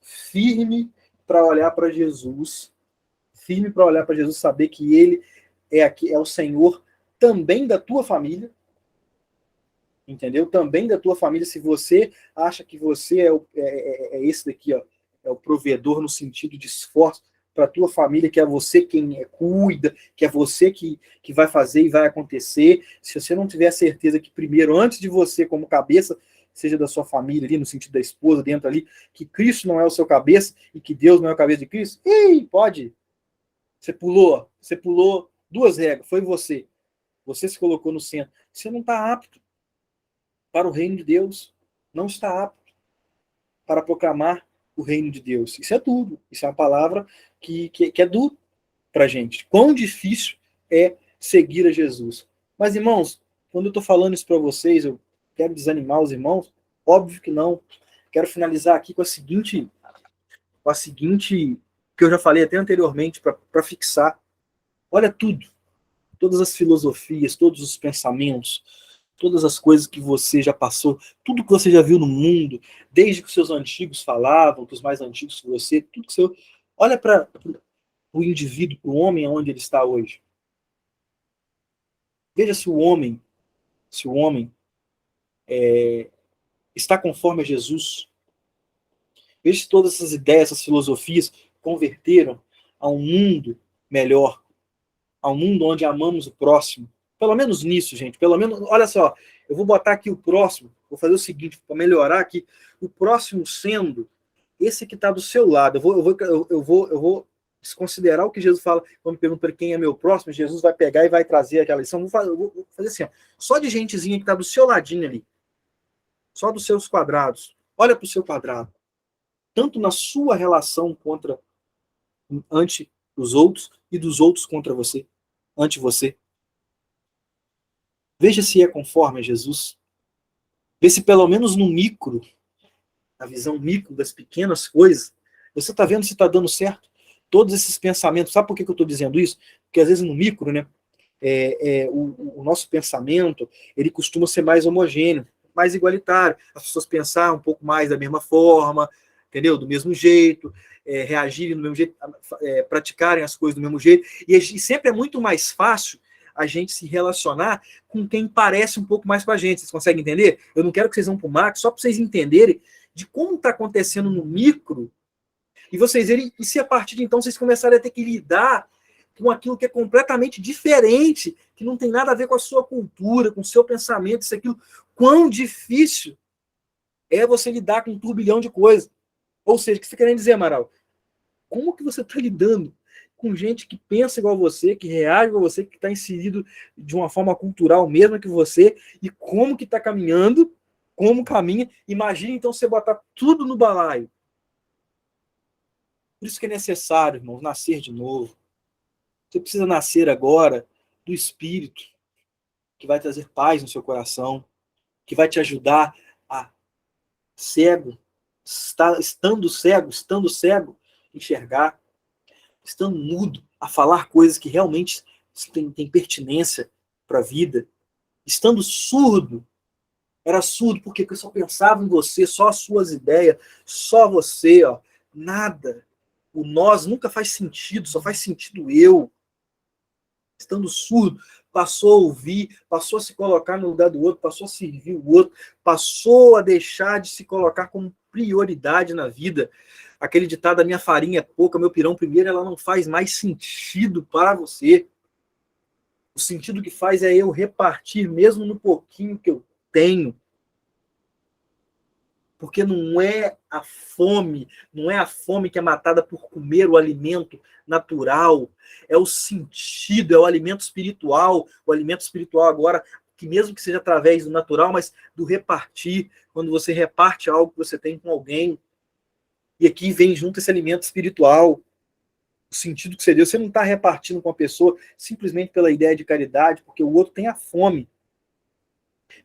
firme para olhar para Jesus, firme para olhar para Jesus, saber que ele é o Senhor também da tua família, entendeu? Também da tua família. Se você acha que você é esse daqui, ó, é o provedor no sentido de esforço para a tua família, que é você quem cuida, que é você que vai fazer e vai acontecer. Se você não tiver certeza que primeiro, antes de você como cabeça, seja da sua família ali, no sentido da esposa, dentro ali, que Cristo não é o seu cabeça e que Deus não é o cabeça de Cristo, pode. Você pulou 2 regras, foi você. Você se colocou no centro. Você não está apto para o reino de Deus. Não está apto para proclamar o reino de Deus. Isso é tudo. Isso é uma palavra que é duro para a gente. Quão difícil é seguir a Jesus. Mas, irmãos, quando eu estou falando isso para vocês, eu quero desanimar os irmãos? Óbvio que não. Quero finalizar aqui com a seguinte, que eu já falei até anteriormente, para fixar. Olha tudo. Todas as filosofias, todos os pensamentos, todas as coisas que você já passou, tudo que você já viu no mundo, desde que os seus antigos falavam, que os mais antigos que você, tudo que você... Olha para o indivíduo, para o homem, onde ele está hoje. Veja se o homem está conforme a Jesus. Veja se todas essas ideias, essas filosofias converteram a um mundo melhor, a um mundo onde amamos o próximo. Pelo menos nisso, gente. Pelo menos, olha só, eu vou botar aqui o próximo, vou fazer o seguinte, para melhorar aqui, o próximo sendo esse que está do seu lado. Eu vou desconsiderar o que Jesus fala, quando me pergunta quem é meu próximo, Jesus vai pegar e vai trazer aquela lição. Eu vou fazer assim, ó, só de gentezinha que está do seu ladinho ali, só dos seus quadrados. Olha para o seu quadrado. Tanto na sua relação ante os outros e dos outros contra você, ante você. Veja se é conforme a Jesus. Vê se pelo menos no micro, na visão micro das pequenas coisas, você está vendo se está dando certo. Todos esses pensamentos, sabe por que eu estou dizendo isso? Porque às vezes no micro, né, o nosso pensamento, ele costuma ser mais homogêneo, mais igualitário. As pessoas pensarem um pouco mais da mesma forma, entendeu? Do mesmo jeito, reagirem do mesmo jeito, praticarem as coisas do mesmo jeito. E sempre é muito mais fácil a gente se relacionar com quem parece um pouco mais com a gente. Vocês conseguem entender? Eu não quero que vocês vão para o macro, só para vocês entenderem de como está acontecendo no micro, e vocês verem, e se a partir de então vocês começarem a ter que lidar com aquilo que é completamente diferente, que não tem nada a ver com a sua cultura, com o seu pensamento, isso, aquilo, quão difícil é você lidar com um turbilhão de coisas. Ou seja, o que você está querendo dizer, Amaral? Como que você está lidando com gente que pensa igual a você, que reage igual a você, que está inserido de uma forma cultural mesma que você, e como que está caminhando, como caminha? Imagine, então, você botar tudo no balaio. Por isso que é necessário, irmãos, nascer de novo. Você precisa nascer agora do Espírito, que vai trazer paz no seu coração, que vai te ajudar a estando cego, enxergar, estando mudo, a falar coisas que realmente têm pertinência para a vida, estando surdo. Era surdo porque eu só pensava em você, só as suas ideias, só você, ó, nada. O nós nunca faz sentido, só faz sentido eu. Estando surdo, passou a ouvir, passou a se colocar no lugar do outro, passou a servir o outro, passou a deixar de se colocar como prioridade na vida. Aquele ditado, a minha farinha é pouca, meu pirão primeiro, ela não faz mais sentido para você. O sentido que faz é eu repartir, mesmo no pouquinho que eu tenho. Porque não é a fome que é matada por comer o alimento natural, é o sentido, é o alimento espiritual agora, que mesmo que seja através do natural, mas do repartir, quando você reparte algo que você tem com alguém, e aqui vem junto esse alimento espiritual, o sentido que você deu, você não está repartindo com a pessoa simplesmente pela ideia de caridade, porque o outro tem a fome,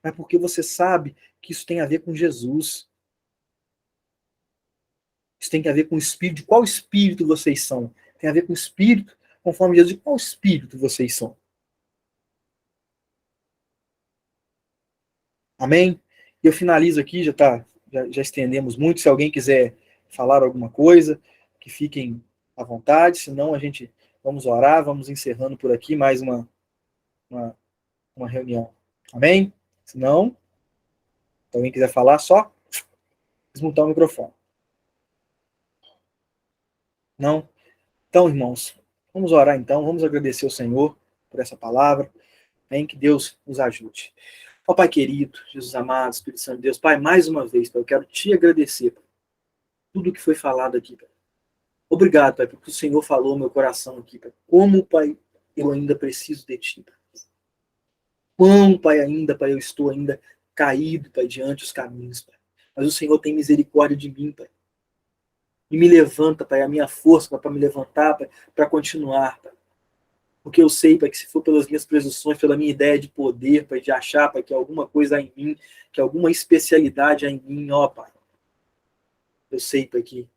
mas porque você sabe que isso tem a ver com Jesus. Isso tem a ver com o espírito. De qual espírito vocês são? Tem a ver com o espírito, conforme Jesus, de qual espírito vocês são? Amém? E eu finalizo aqui, já estendemos muito. Se alguém quiser falar alguma coisa, que fiquem à vontade, senão a gente Vamos orar, vamos encerrando por aqui mais uma reunião. Amém? Se não, se alguém quiser falar, só desmutar o microfone. Não? Então, irmãos, vamos orar então, vamos agradecer ao Senhor por essa palavra. Amém? Que Deus nos ajude. Ó Pai querido, Jesus amado, Espírito Santo de Deus, Pai, mais uma vez, Pai, eu quero te agradecer por tudo que foi falado aqui, Pai. Obrigado, Pai, porque o Senhor falou no meu coração aqui, Pai. Como, Pai, eu ainda preciso de Ti, Pai. Quão, Pai, ainda, Pai, eu estou ainda caído, Pai, diante dos caminhos, Pai. Mas o Senhor tem misericórdia de mim, Pai. E me levanta, Pai, a minha força, Pai, para me levantar, Pai, para continuar, Pai. Porque eu sei, Pai, que se for pelas minhas presunções, pela minha ideia de poder, Pai, de achar, Pai, que alguma coisa há em mim, que alguma especialidade há em mim, ó, Pai. Eu sei, Pai, que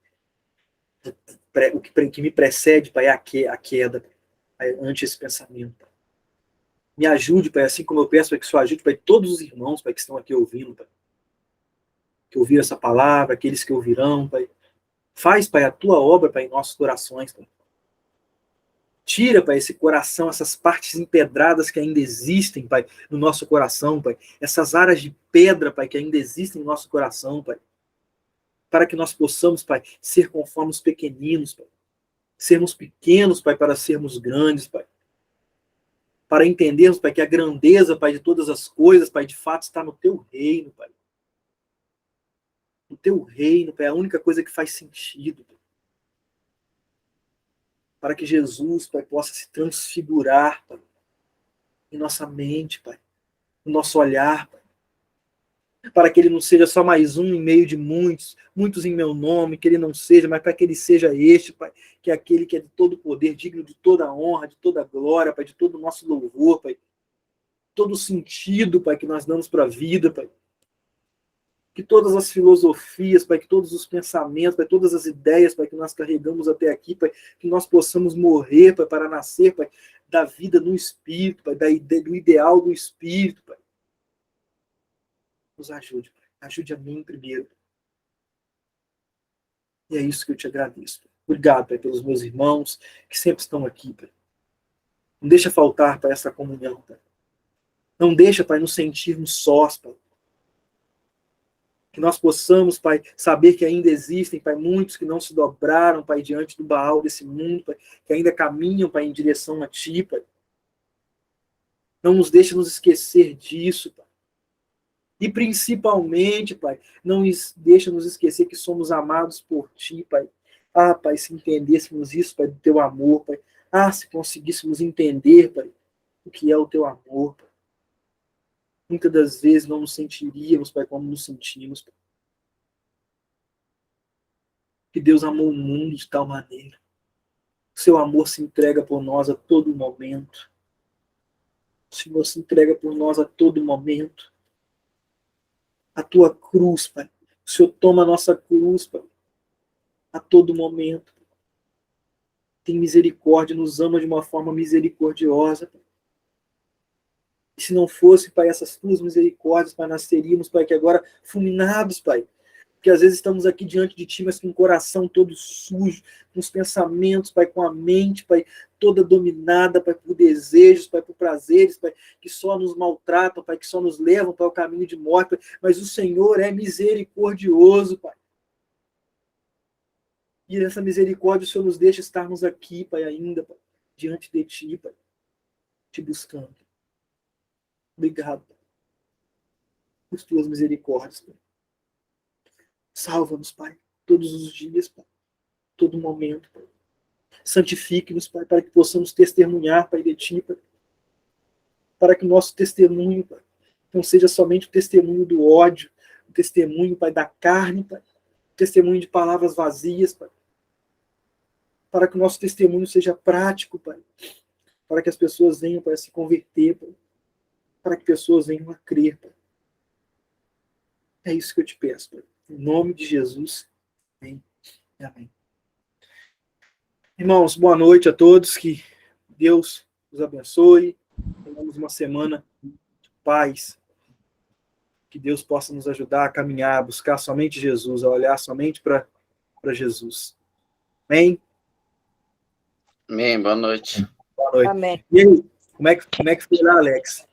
o que me precede, Pai, é a queda, Pai, ante esse pensamento, Pai. Me ajude, Pai, assim como eu peço, Pai, que o Senhor ajude, Pai, todos os irmãos, Pai, que estão aqui ouvindo, Pai. Que ouviram essa palavra, aqueles que ouvirão, Pai. Faz, Pai, a Tua obra, Pai, em nossos corações, Pai. Tira, Pai, esse coração, essas partes empedradas que ainda existem, Pai, no nosso coração, Pai. Essas áreas de pedra, Pai, que ainda existem no nosso coração, Pai. Para que nós possamos, Pai, ser conforme os pequeninos, Pai. Sermos pequenos, Pai, para sermos grandes, Pai. Para entendermos, Pai, que a grandeza, Pai, de todas as coisas, Pai, de fato está no Teu reino, Pai. No Teu reino, Pai, é a única coisa que faz sentido, Pai. Para que Jesus, Pai, possa se transfigurar, Pai, em nossa mente, Pai, no nosso olhar, Pai. Para que Ele não seja só mais um em meio de muitos, muitos em meu nome, que Ele não seja, mas para que Ele seja este, Pai, que é aquele que é de todo poder, digno de toda honra, de toda glória, Pai, de todo o nosso louvor, Pai, todo o sentido, Pai, que nós damos para a vida, Pai. Que todas as filosofias, Pai, que todos os pensamentos, Pai, todas as ideias, Pai, que nós carregamos até aqui, Pai, que nós possamos morrer, Pai, para nascer, Pai, da vida no Espírito, Pai, do ideal do Espírito, Pai. Nos ajude, Pai. Ajude a mim primeiro. E é isso que eu te agradeço, Pai. Obrigado, Pai, pelos meus irmãos que sempre estão aqui, Pai. Não deixa faltar, Pai, essa comunhão, Pai. Não deixa, Pai, nos sentirmos sós, Pai. Que nós possamos, Pai, saber que ainda existem, Pai, muitos que não se dobraram, Pai, diante do Baal desse mundo, Pai, que ainda caminham, Pai, em direção a Ti, Pai. Não nos deixe nos esquecer disso, Pai. E principalmente, Pai, não deixa nos esquecer que somos amados por Ti, Pai. Ah, Pai, se entendêssemos isso, Pai, do Teu amor, Pai. Ah, se conseguíssemos entender, Pai, o que é o Teu amor, Pai. Muitas das vezes não nos sentiríamos, Pai, como nos sentimos, Pai. Que Deus amou o mundo de tal maneira. O Seu amor se entrega por nós a todo momento. O Senhor se entrega por nós a todo momento. A Tua cruz, Pai. O Senhor toma a nossa cruz, Pai, a todo momento. Tem misericórdia, nos ama de uma forma misericordiosa, Pai. E se não fosse, Pai, essas Tuas misericórdias, Pai, nós teríamos, Pai, que agora fulminados, Pai. Porque às vezes estamos aqui diante de Ti, mas com o coração todo sujo, com os pensamentos, Pai, com a mente, Pai, toda dominada, Pai, por desejos, Pai, por prazeres, Pai, que só nos maltratam, Pai, que só nos levam para o caminho de morte, Pai. Mas o Senhor é misericordioso, Pai. E nessa misericórdia o Senhor nos deixa estarmos aqui, Pai, ainda, Pai, diante de Ti, Pai, Te buscando. Obrigado, Pai, por Tuas misericórdias, Pai. Salva-nos, Pai, todos os dias, Pai, todo momento, Pai. Santifique-nos, Pai, para que possamos testemunhar, Pai, de Ti, Pai. Para que o nosso testemunho, Pai, não seja somente o testemunho do ódio, o testemunho, Pai, da carne, Pai, o testemunho de palavras vazias, Pai. Para que o nosso testemunho seja prático, Pai. Para que as pessoas venham para se converter, Pai. Para que pessoas venham a crer, Pai. É isso que eu te peço, Pai. Em nome de Jesus. Amém. Amém. Irmãos, boa noite a todos. Que Deus os abençoe. Tenhamos uma semana de paz. Que Deus possa nos ajudar a caminhar, a buscar somente Jesus, a olhar somente para Jesus. Amém? Amém, boa noite. Boa noite. Amém. E aí, como é que foi lá, Alex?